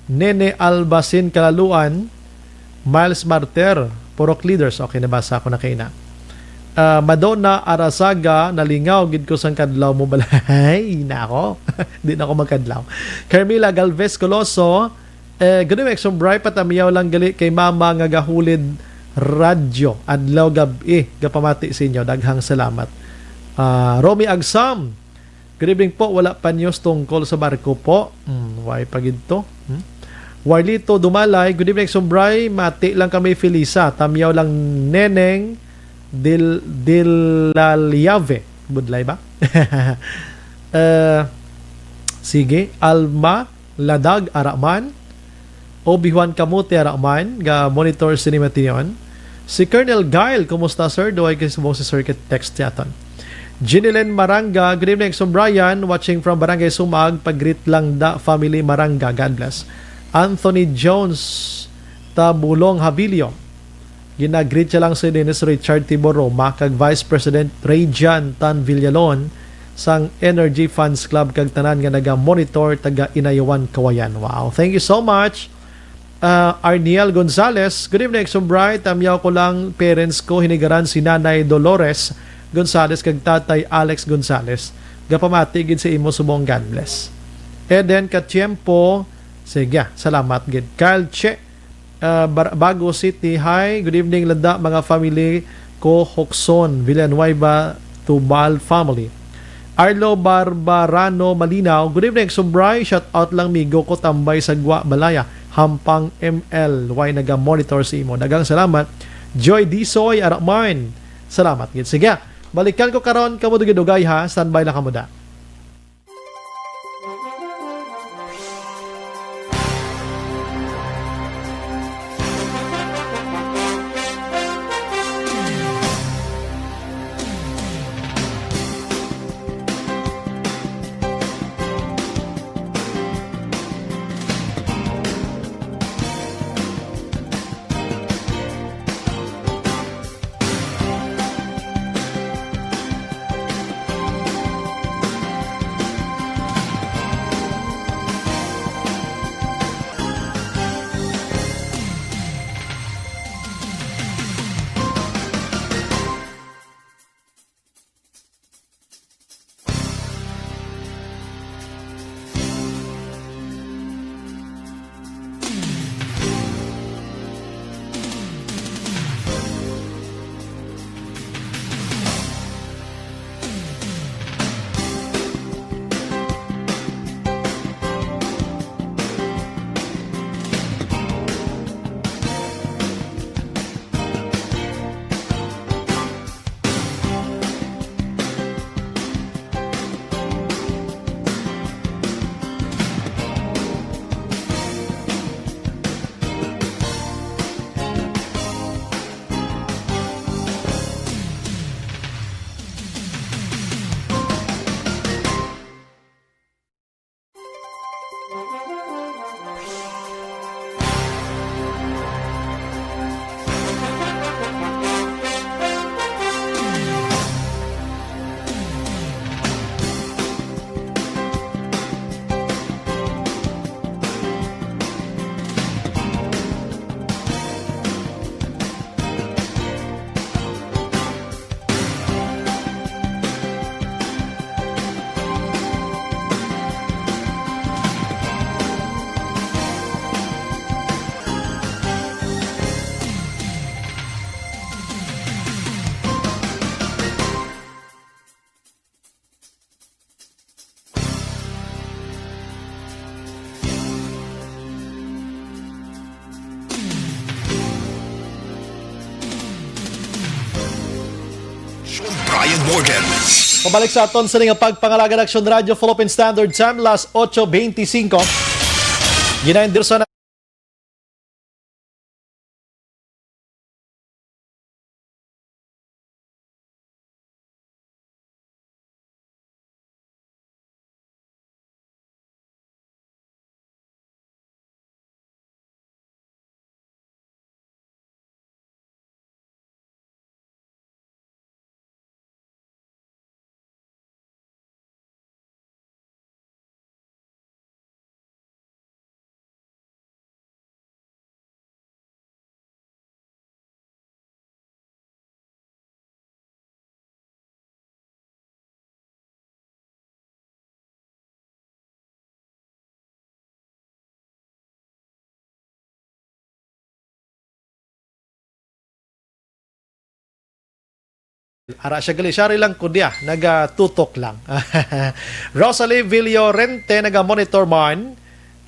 Nene Albasin Kalaluan, Miles Marter, Porok Leaders. Okay, nabasa ko na kayo na. Madonna Arasaga, nalingaw, gid ko sang kadlaw mo balay. Nako, di na ako magkadlaw. Carmila Galvez Coloso, gano'n exom bright patamiyaw lang gali kay mama nga gahulid radyo adlaw gabi gapamati sa inyo, daghang salamat. Romy Agsam, good evening po, wala pa news tungkol sa barko po. Why pagid to? Warlito Dumalay, good evening Sombray, mati lang kami Felisa, tamyaw lang Neneng Dilalyave, budlay ba? Sige, Alma Ladag Araman, Obi-Wan Kamuti Araman, ga monitor Cinemation. Si Colonel Gail, kumusta sir? Duway kasi mo si circuit text yaton. Ginelen Maranga, good evening Brian, watching from Barangay Sumag, pag-greet lang da family Maranga, God bless. Anthony Jones Tabulong Habilio, ginagreet siya lang si Dennis Richard Tiboroma kag Vice President Rayjan Tan Villalon sang Energy Funds Club kag tanan nga naga-monitor taga Inayawan Kawayan. Wow, thank you so much. Arniel Gonzalez, good evening Sombray, tamyaw ko lang parents ko, hinigaran si Nanay Dolores Gonzalez kag Tatay Alex Gonzalez, gapamati gid sa imo subong, God bless. Eden Katiempo, sige, salamat gid. Kyle Che, Bago City, hi, good evening lada mga family ko, Hokson, Villanueva, Tubal family. Arlo Barbarano Malinaw, good evening Sombray, shout out lang migo ko tambay sa Gwa Balaya, Hampang ML, why naga-monitor si imo, dagang salamat. Joy Disoy Arakman, salamat gid. Sige, balikan ko karon kamo dugay ha, standby lang kamo da. Brian Morgan. Pabalik sa aton sa nga pagpangalaga ng Aksyon Radio Philippine Standard Time, last 8:25. Ginaindirso na ara siya gali, siya lang kudya, nagatutok lang. Rosalie Villorente, naga-monitor man.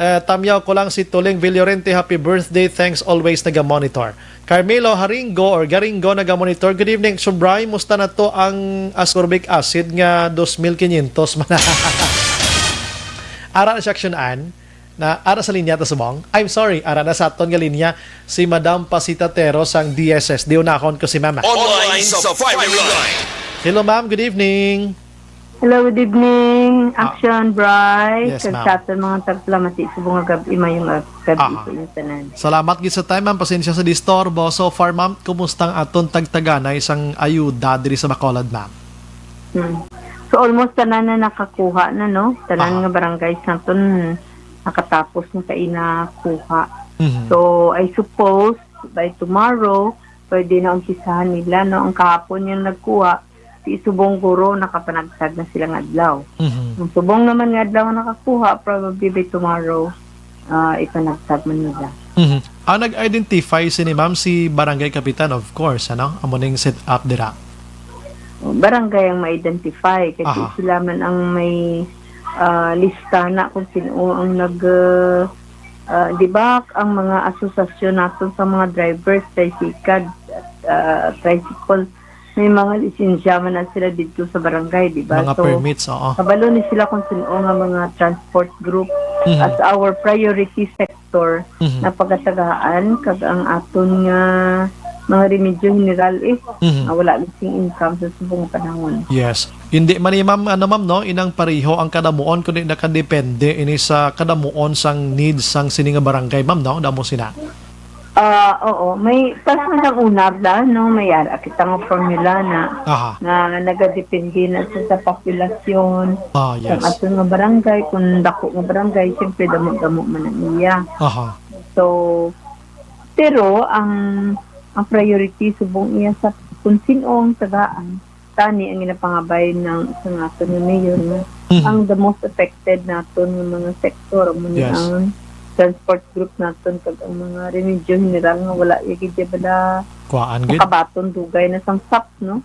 Tamyaw ko lang si Tuling Villorente, happy birthday, thanks always, naga-monitor. Carmelo Haringo or Garingo, naga-monitor. Good evening, Subray, musta na to ang ascorbic acid nga 2,500 man. Ara na siya aksyonan, na ara sa linya ta subong. I'm sorry, ara na sa aton nga linya si Madam Pasita Teros ang DSS. Di unakon ko si Mama. Online sa firing line. Hello ma'am, good evening. Hello, good evening. Action, Bri. Yes, ma'am. Kagsatan mga tagplamati sa bunga gabi, mayong gabi Aha. sa inyong tanan. Salamat gid sa time ma'am, pasensya sa disturbo. So far ma'am, kumusta ang aton tagtagana isang ayuda diri sa Bacolod ma'am? So almost tanan na nakakuha na, no? Tanan nga barangay sa naton nakatapos na kainakuha. So I suppose by tomorrow pwede na umpisahan nila, no? Ang kahapon yung nagkuha, si Subong Guro nakapanagsag na silang adlaw. Ang Subong naman nga adlaw nakakuha, probably by tomorrow ipanagsag man nila. Ang nag-identify si ni ma'am si Barangay Kapitan, of course, ano? Amo ning set up dira. Barangay ang ma-identify kasi Aha. sila man ang may lista na kung sino ang di ba ang mga asosasyon natin sa mga drivers, tricycle, may mga lisensya man na sila dito sa barangay, di ba? Mga permits, oo. Kabalo ni sila kung sino nga mga transport group as our priority sector na pagkatagaan kag ang aton nga mga remedyo general wala lising income sa subong panahon. Yes. Hindi man ni ma'am, ano ma'am, no? Inang pariho ang kadamuon kundi nakadepende ini sa kadamuon sang needs sang sininga barangay, ma'am, no? Damo sina. Oo. May pasang unar da, no? May ara kitang formula na nagadepende na sa populasyon. Yes. Sa aton nga barangay, kung dako nga barangay, siyempre damo-damo man ang iya. So, pero ang priority subong iya sa kung sinong tagaan tani ang ginapangabay ng isang aton nga mayor ang the most affected naton ng mga sektor mo ang transport group naton kag ang mga remedyo general nga wala igid bala kuan gid nakabaton dugay na sang SAP, no?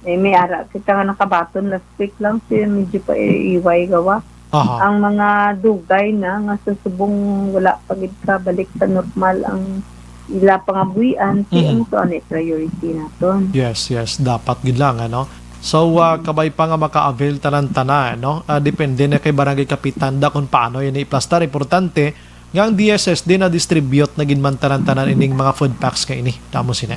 May ara kita nga nakabaton last week lang si medyo pa iway gawa. Ang mga dugay na nga sa subong wala pagid ka balik sa normal ang ila pangabuyan ang to ani priority naton. Yes, dapat gid lang, ano. So kabay pa nga maka-avail tanan-tanan, no. Depende na kay barangay kapitan da kung paano yan iplastar. Importante nga ang DSS din na distribute na ginman tanan-tanan ining mga food packs kay ini. Tamo sina.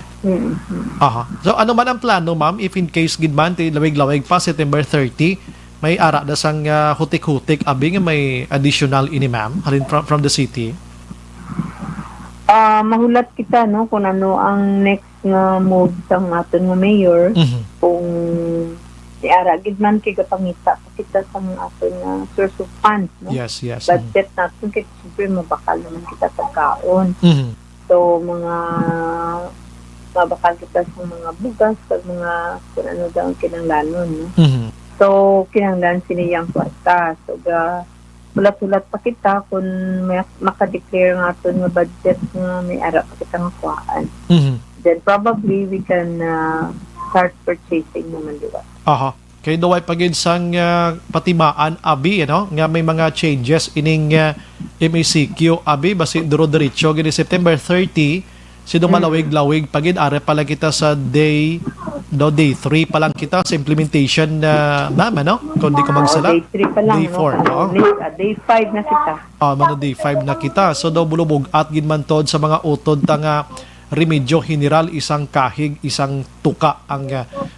So ano man ang plano, ma'am, if in case gid man lawig-lawig pa September 30 may ara da sang hutik-hutik abi nga may additional ini, ma'am, halin from the city. Mahulat kita, no, kung ano ang next nga move sa aton nga mayor. Kung ara gid man kay gapangita kita sa aton nga source of funds, no? Yes. Budget natin kay super mabakal naman kita sa kaon. So mga mabakal kita sa mga bugas kag mga kung ano daw ang kinanglanon, no? So kinanglan siniyang kwarta. So ulat-ulat pa kita kung makadeclare nga aton nga budget nga may ara pa kita nga kuhaan. Then probably we can start purchasing naman, di ba? Kay daway pagid sang patimaan abi, ano, nga may mga changes ining MACQ abi basi duro diretso gini September 30 Sino malawig-lawig pagid are pala kita sa day 3 pa lang kita sa implementation na ma'am, ano? Kung di ko magsala. Day 3 pa lang. Day 4, no? Day 5 na kita. Mano day 5 na kita. So daw bulubog at ginmantod sa mga utod tanga remedyo general, isang kahig, isang tuka ang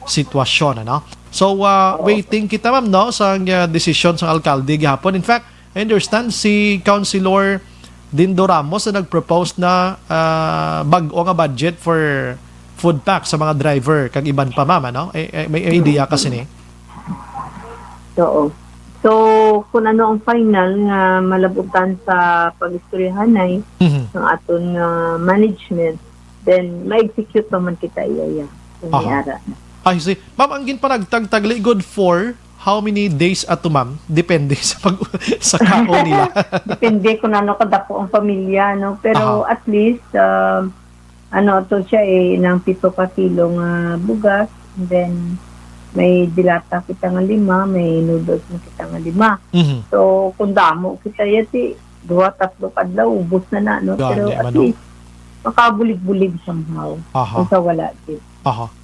sitwasyon, ano? So waiting kita ma'am, no, sa desisyon sa alkalde gihapon. In fact, I understand si Councilor Dindo Ramos na nag-propose na bag-o nga budget for food pack sa mga driver kag iban pa ma'am, no? May idea kasi ni. Oo. So, kung ano ang final nga malabutan sa pag-istoryahan ay ng aton management, then ma-execute naman kita iya. Nangyara. I see. Ma'am, ang ginpanagtagtagli good for how many days ato ma'am? Depende sa kaon nila. Depende kung ano kadako ang pamilya, no? Pero at least, to siya ng 7 ka kilong bugas, and then may dilata kita nga 5, may noodles na kita nga 5. So, kung damo kita yati, 2-3 kadlaw, ubos na, no? Pero at least, makabulig-bulig somehow. Kung sa wala din.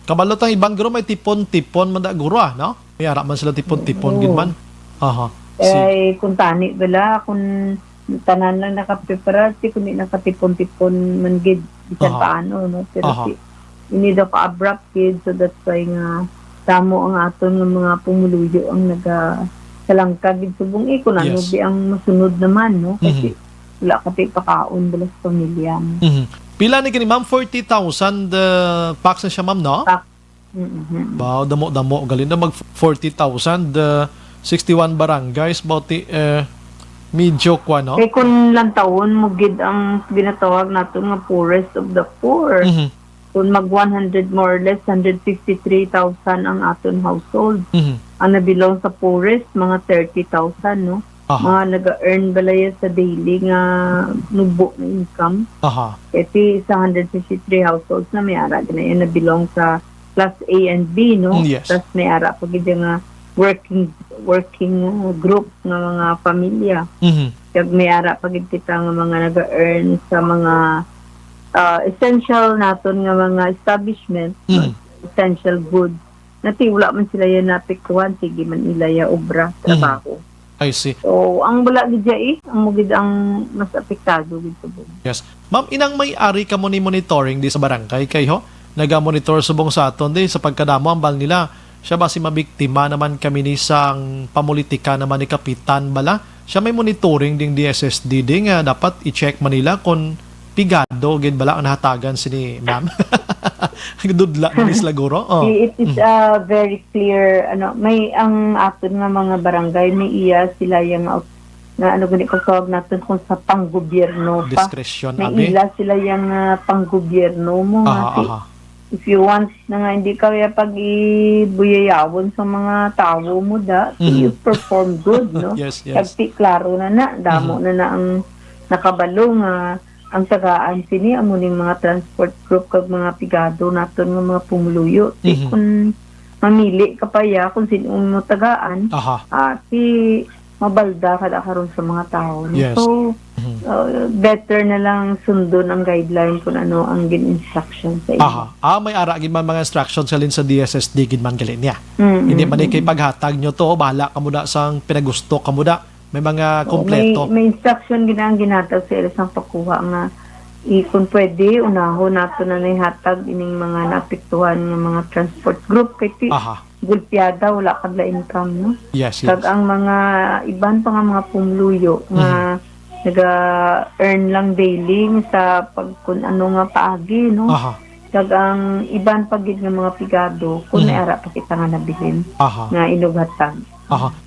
Kabalot ang ibang guro, may tipon-tipon man da guro, no? May ara man sila tipon-tipon ginman. Kung tani bala, kung tanan lang nakaprepara, kung di nakatipon-tipon man gid, bisan paano, no? Pero ini daw ka-abrupt kid, so that's why nga tamo ang aton ng mga pumuluyo ang salangkag gid subong kung ano di ang masunod naman, no? Kasi wala ka pakaon bala sa pamilya mo. Pila ni kini ma'am? 40,000 packs na siya ma'am, no? Wow, damo galing na mag 40,000 61 barangays about medyo kwa, no? Kung lang taon mo gid ang ginatawag nato nga poorest of the poor. Kung mag 100 more or less 153,000 ang aton household. Ang nabilong sa poorest mga 30,000, no? Mga nag-earn balaya sa daily nga nubo na income. Kasi sa 153 households na may ara na yan na belong sa class A and B, no? Tapos may ara pag nga working group ng mga pamilya. Kaya may ara pag kita nga mga nag-earn sa mga essential naton nga mga establishment, essential goods. Wala man sila yan napiktuhan, sige man ilaya obra, trabaho. I see. So, ang wala gid ang mugid ang mas apektado dito. Yes. Ma'am, inang may-ari ka mo ni monitoring di sa barangay kayo? Naga-monitor subong sa aton di sa pagkadamo ang bal nila. Siya ba si mabiktima naman kami ni sang pamulitika naman ni Kapitan bala? Siya may monitoring ding DSSD ding dapat i-check manila kung pigado gid bala ang nahatagan sini ma'am. Dudla ni Slaguro. It is very clear may ang aton nga mga barangay may iya sila yang na gani ko tawag natin kung sa panggobyerno pa. Discretion may ila sila yang panggobyerno mo if you want na nga hindi ka pag-ibuyayawon sa mga tao mo you perform good, no? Yes. Kagti klaro na damo na ang nakabalo nga ang tagaan sini amuning mga transport group kag mga pigado naton nga mga pumuluyo. Kung mamili ka pa kung sino mo tagaan, ti mabalda kada karon sa mga tao. Yes. So better na lang sundon ang guideline kung ano ang gin-instruction sa iyo. May ara gid man mga instructions salin sa DSSD gid man gali niya. Hindi man kay paghatag nyo to, bahala kamo da sang pinagusto kamo da. May mga kompleto. May instruction ginatag sa ilang pakuha nga kung pwede unahon nato na hatag ining mga naapektuhan ng mga transport group kay gulpiada wala kadla income, no? Yes. Kag ang mga iban pa nga mga pumluyo nga naga-earn lang daily sa pag kung ano nga paagi, no? Kag ang iban pagid nga mga pigado kung naara pa kita nga nabilin nga inughatag.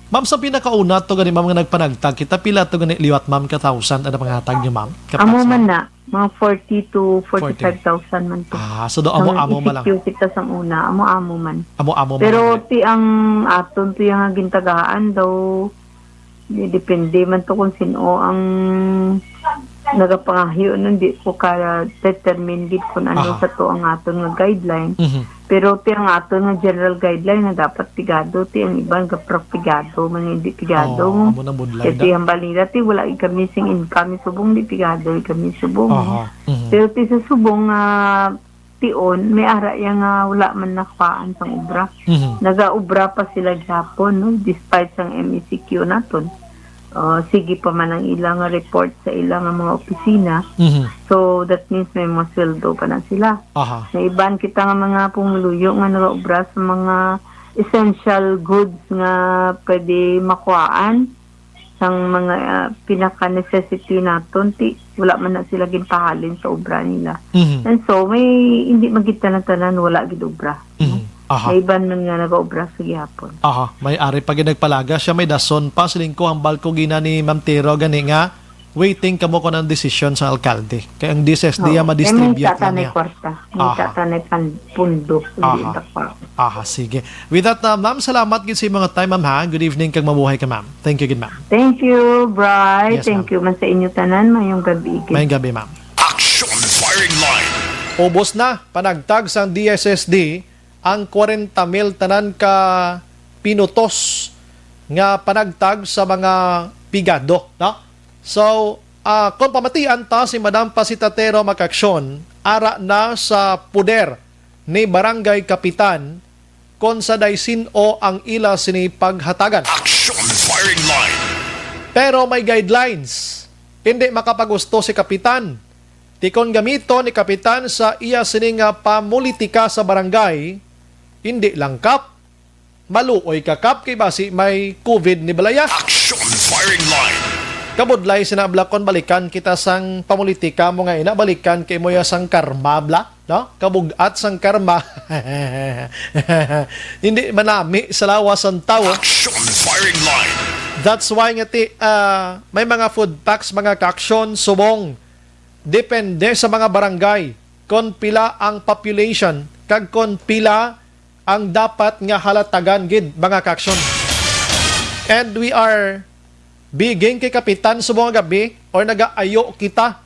Ma'am, sa pinakauna to gani ma'am nga nagpanagtag kita pila to gani liwat ma'am ka 1,000 ano panghatag niyo ma'am? Amo man na mga 40 to 45,000 man to. So do amo man lang. Kita sang una, amo man. Amo pero ti ang aton to yang gintagaan daw depende man to kung sino ang nagapangahiyo nun di ko kaya determine gid kung ano sa to ang aton nga guideline. Pero ti ang ato nga general guideline na dapat pigado, ti ang ibang kapro pigado, man hindi pigado. Amo na budlay Kasi ang balita ti wala kami sing income subong di pigado kami subong. Pero ti sa subong tion may ara yang wala man nakuhaan sang ubra. Nagaubra pa sila gapon no despite sang MECQ naton. Sige pa man ang ilang report sa ilang mga opisina. So that means may mga sweldo pa na sila. Na iban kita nga mga pumuluyo nga nagaubra sa mga essential goods nga pwede makuhaan sang mga pinaka-necessity naton wala man na sila ginpahalin sa obra nila. And so may hindi magitanan-tanan wala gid obra. May iban man nga nag-obra sa gihapon. May ari pa ginagpalaga siya may dason pa siling ko ang balko gina ni Ma'am Tero gani nga waiting kamo ko ng desisyon sa alkalde. Kaya ang DSSD ma-distribute na niya. May tatanay pundo. Sige. With that, ma'am, salamat gid sa mga time, ma'am, ha? Good evening, kag mabuhay ka, ma'am. Thank you, good, ma'am. Thank you, Bri. Yes, Thank you man sa inyo tanan, mayong gabi. Mayong gabi, ma'am. Action firing line. Ubos na, panagtag sang DSSD, ang 40,000 tanan ka pinutos nga panagtag sa mga pigado, no? So, kung pamatian ta si Madam Pasitatero makaksyon, ara na sa puder ni Barangay Kapitan kung sa daysin o ang ila sini paghatagan. Action firing line. Pero may guidelines. Hindi makapagusto si Kapitan. Tikon gamito ni Kapitan sa iya sining pamulitika sa barangay, hindi lang kap, maluoy ka kap kay basi may COVID ni balaya. Action firing line. Kabudlay sinablakon balikan kita sang pamulitika mo nga ina, balikan kay mo ya sang karma bla, no? Kabugat sang karma. Hindi manami sa lawas ang tao. Action firing line. That's why nga may mga food packs, mga kaksyon, subong. Depende sa mga barangay kung pila ang population kag kung pila ang dapat nga halatagan gid mga kaksyon. And we are biging kay Kapitan subong gabi or nagaayo kita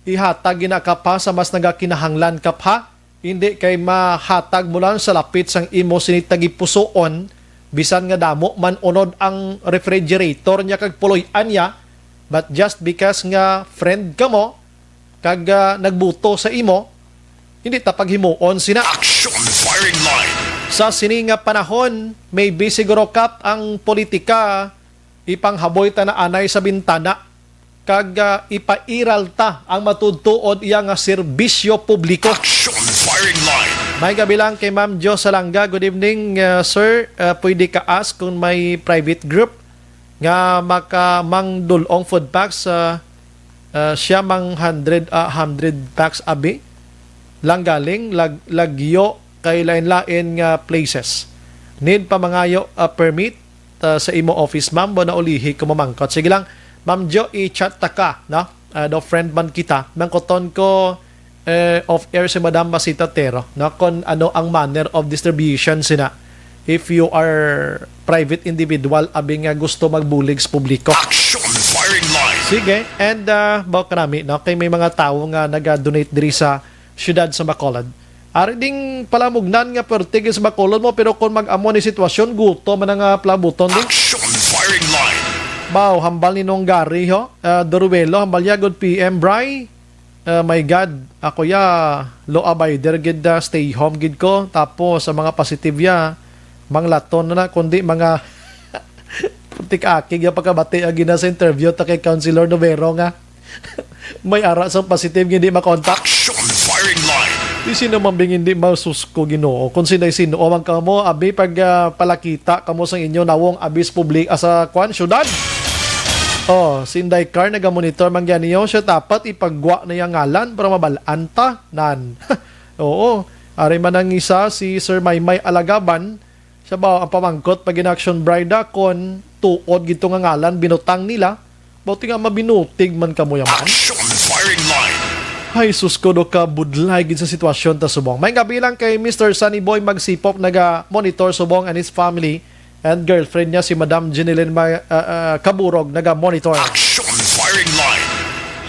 ihatag gina ka pa sa mas nagakinahanglan ka pa, hindi kay mahatag mo lang sa lapit sang imo sinitagi pusoon bisan nga damo man unod ang refrigerator niya kag puloy-an niya, but just because nga friend ka mo kag nagbuto sa imo, hindi ta paghimuon sina. Action firing line. Sa sininga panahon, maybe siguro kap ang politika ipanghaboy ta na anay sa bintana kag ipairal ta ang matudtuod iya nga serbisyo publiko. Action firing line. May gabi lang kay Ma'am Jo Salanga. Good evening, sir. Pwede ka ask kung may private group nga makamangdulong food packs siya mang 100 packs abi lang galing lagyo kay lain-lain nga places. Need pa mangayo permit sa imo office, ma'am, bo na ulihi ko mamangkot. Sige lang, Ma'am Jo, i-chat ta ka, no? Do friend man kita. Mangkoton ko off-air si Madam Pasitatero, no? Kung ano ang manner of distribution sina. If you are private individual, abing gusto magbulig sa publiko. Action firing line. Sige, and bawa karami, no? Kay may mga tao nga nag-donate diri sa syudad sa Bacolod. Ari ding palamugnan nga pertigil sa Bacolod mo, pero kung mag-amo ni sitwasyon, guto man nga plabuton din. Action firing line. Bao, hambal ni nung Gary, ho? Doruelo, hambal ya, good PM, Bri. My God, ako ya, law abider, gid stay home, gid ko. Tapos, sa mga positive ya, manglaton na, kundi mga putik-akig, ya pagkabati, agina sa interview, ta kay Councilor Novero nga. May ara sa positive, hindi makontak. Action firing line. Di sino mambing hindi masusko Ginoo. Kung sinay sino man ka mo, abi pag palakita kamo sa inyo nawong abis publik asa kwan syudad. Sinday car naga-monitor mangyan niyo siya dapat ipagwa na yang ngalan para mabalaan ta nan. Oo, ari man ang isa si Sir Maymay Alagaban, siya ba ang pamangkot pag in-action brida kon tuod gito nga ngalan binutang nila. Bauti nga mabinutig man kamo yaman. Action firing line. Ay, sus ko do ka budlay gid sa sitwasyon ta subong. May gabi lang kay Mr. Sunny Boy Magsipop naga-monitor subong and his family and girlfriend niya si Madam Jeneline Kaburog naga-monitor. Action firing line.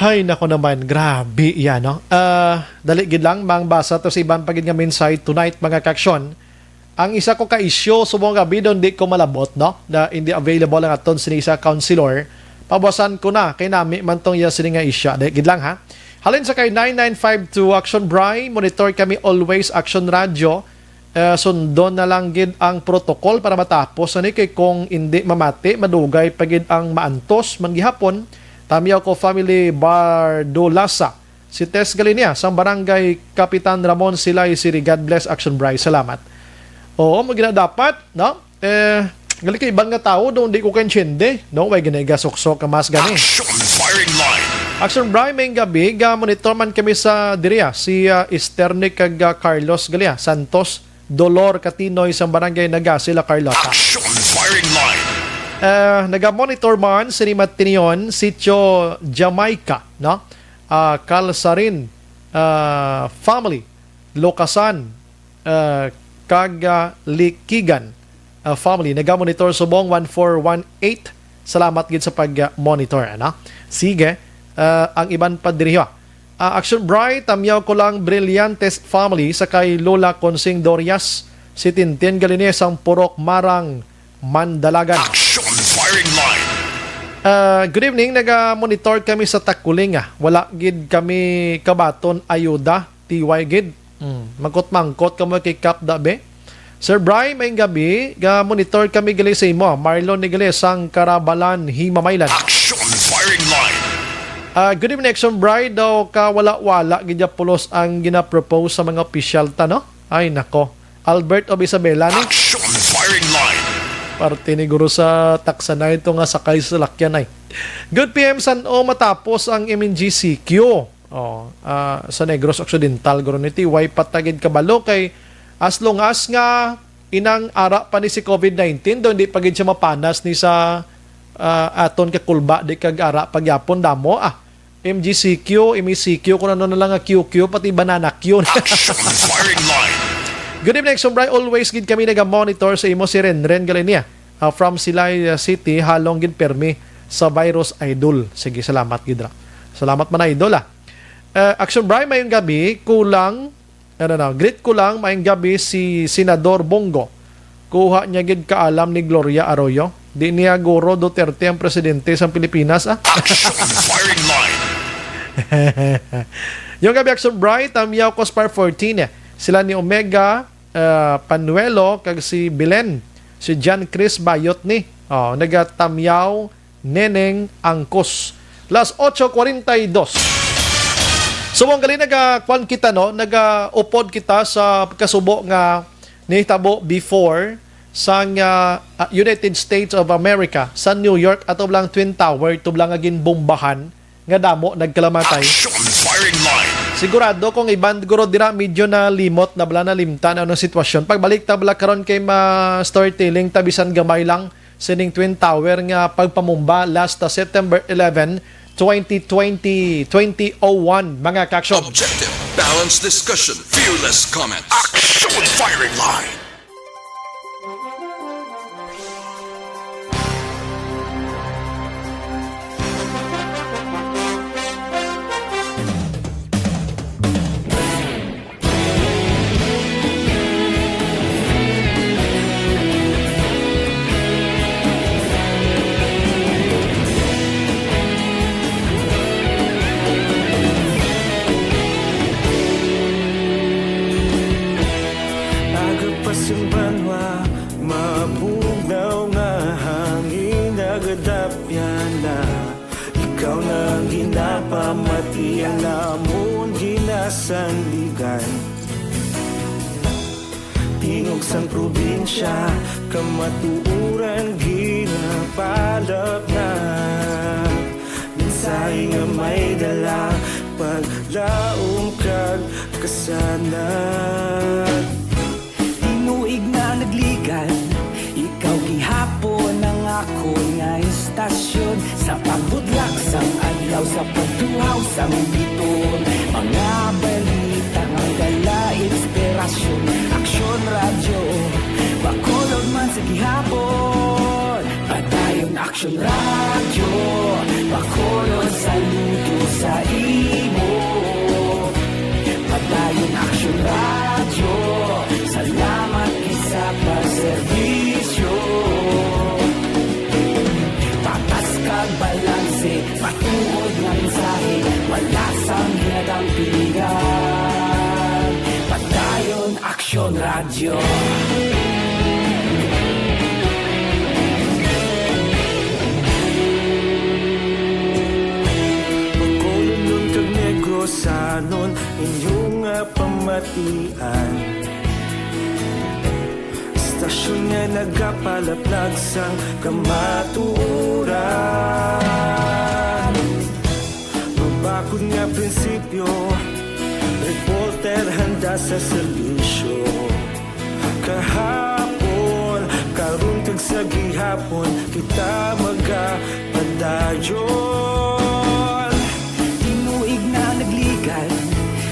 Hay, nako naman, grabe yan, no? Dali gid lang, mangbasa to sa ibang pagid nga mensahe tonight, mga kaksyon. Ang isa ko ka-issue, subong gabi doon, di ko malabot, no? Na hindi available ang aton sinisa counselor. Pabasan ko na, kay nami man tong sini nga isya. Dali gid lang, ha? Halin sa kay 9952 Action Bri, monitor kami always Action Radio. Sundon na lang gid ang protocol para matapos. Ani kay kung hindi mamati, madugay pagid ang maantos, manggihapon. Tamiyaw ko family Bardolasa. Si Tess Galinia sa barangay Kapitan Ramon Silay Siri. God bless Action Bri. Salamat. Oo, magina dapat, no? Gali kay ibang nga tao doon di ko kansyende, no? Way ginagasok-sok ka mas gani. Action firing line. Action Bri, may gabi, monitor man kami sa Diria. Si Esternic kag Carlos Galia Santos Dolor Katinoy sa barangay Naga sila Carlota. Action firing line. Naga-monitor man si Matinion, Sitio Jamaica, no? Kalsarin family, Lokasan, Kagalikigan family. Naga-monitor Subong 1418. Salamat gid sa pag-monitor, ano? Sige, ang iban pa diriho. Action Bright, tamyaw ko lang Brillantes family sa kay Lola Consing Dorias, si Tintin Galines ang Purok Marang Mandalagan. Action firing line. Good evening, naga-monitor kami sa Takuling. Wala gid kami kabaton ayuda, TY gid. Mangkot-mangkot kamo kay Cap Dabe. Sir Bri, may gabi, ga-monitor kami gali sa imo. Marlon ni gali sang Karabalan, Himamaylan. Action firing line. Good evening, Action Bri, daw ka wala-wala gid pulos ang gina-propose sa mga opisyal ta, no? Ay nako. Albert of Isabela ni. Action firing line. Parte ni guro sa taksa na ito nga sakay sa lakyan ay. Good PM San O matapos ang MNGCQ. Sa Negros Occidental guro niti way patagid kabalo kay as long as nga inang ara pa ni si COVID-19 do hindi pagid siya mapanas ni sa aton kakulba di kag ara pagyapon damo MGCQ, MECQ kung ano na lang nga QQ pati banana Q. Action firing line. Good evening, Sombray. Always gid kami naga-monitor sa imo si Renren Galinia from Silay City, halong gid permi sa Virus Idol. Sige, salamat gid ra. Salamat man Idol Action Bri, mayong gabi, greet ko lang mayong gabi si Senador Bongo. Kuha niya gid kaalam ni Gloria Arroyo. Di niya Guro Duterte ang presidente sa Pilipinas Action firing line. Yung gabi Action Bri, tamyaw ko Spar 14 Sila ni Omega Panuelo kag si Belen, si John Chris Bayot ni. Nagatamyaw Neneng Angkos. Las 8:42. So mong gali nagakwan kita no, nagaupod kita sa kasubo nga nihitabo before sa United States of America sa New York ato lang Twin Tower tublang agin bombahan nga damo nagkalamatay. Action firing line. Sigurado kung iban guro dira medyo na limot na bala na limtan ano sitwasyon. Pagbalik ta bala karon kay storytelling tabisan gamay lang sining Twin Tower nga pagpamumba last September 11, 2001 mga kaksyon. Objective, balanced discussion, fearless comments. Action firing line. Sandigan tingog sang probinsya kamatuuran ginapalap na minsay nga may dala paglaom kag kasanat tinuig na nagligan ikaw gihapon ang ako nga istasyon sa pagbudlak sang adlaw sa pagtuhaw sang biton mga balita ang dala inspirasyon Action Radio bakulog man sa gihapon padayon Action Radio, Bacolod saludo sa imo. Padayon Action Radio, salamat isa pa serbisyo. Patas kag balanse, patuod ng mensahe, wala sang ginadang piligan. Padayon Action Radio. Sanon inyong pamatian, istasyon nga nagapalaplag sang kamaturan. Mabakod nga prinsipyo, reporter handa sa serbisyo. Kahapon, karong kag sa gihapon, kita magapadayon.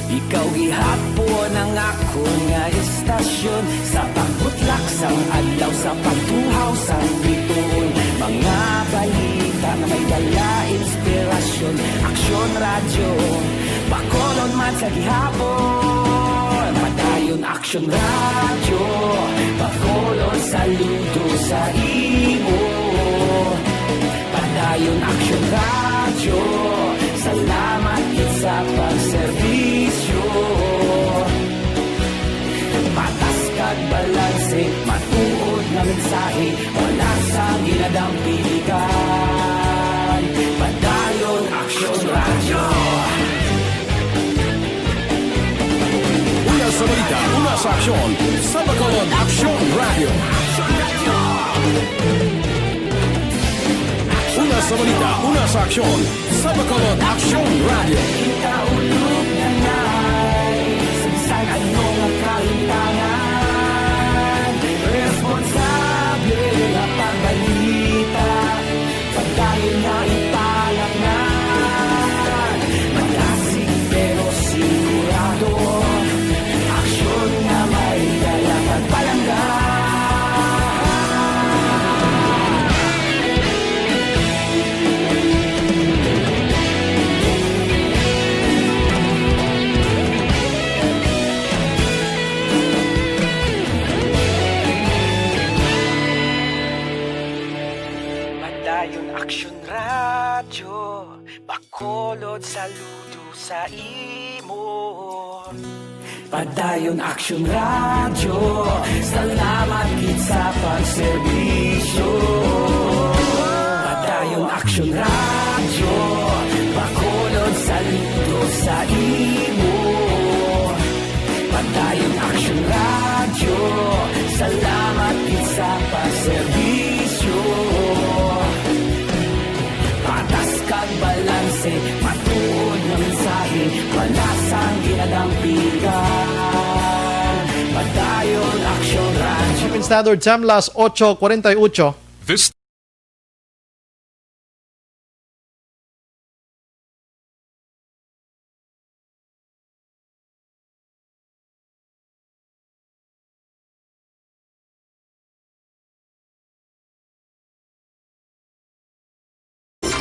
Ikaw gihapon ang ako nga istasyon, sa pagbutlak sang adlaw, sa pagtuhaw sa bituon. Mga balita na may dala inspirasyon. Aksyon Radio, Bacolod man sa gihapon. Padayon Aksyon Radio, Bacolod saludo sa imo. Padayon Aksyon Radio, salamat sa pagserbisyo. Patas kag balanse, matuod na mensahe, wala sa ginadang piligan. Padayon Action Radio. Una sa balita, una sa aksyon, sa Bacolod Action Radio. Una sa balita, una sa aksyon, sa Bacolod Action Radio. Kita ulog na na'y sagsang anong kahintangan. Responsable na pagbalita, pagdahin na ipalaknan. Malasig pero sigurado, aksyon na may dalang pagpalanggan. Action Radio, Bacolod saludo sa imo. Padayon Action Radio, salamat gid sa pagserbisyo. Padayon Action Radio, Bacolod saludo sa imo. Padayon Action Radio, salamat gid sa pagserbisyo. Patas kag balanse, matuod na mensahe, wala sang ginadang piligan. Padayon Action Radio. Philippine Standard Time, las 8:48. This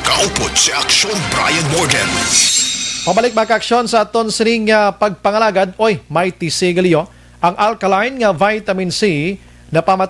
Kaupod si Aksyon Brian Morgan. Pabalik mga kaaksyon sa aton sining pagpangalagad. Oy, may tisigaliyo ang alkaline nga vitamin C na pamat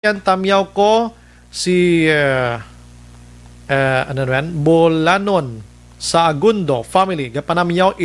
tamyaw ko si Bolanon sa Agundo family gapanamyaw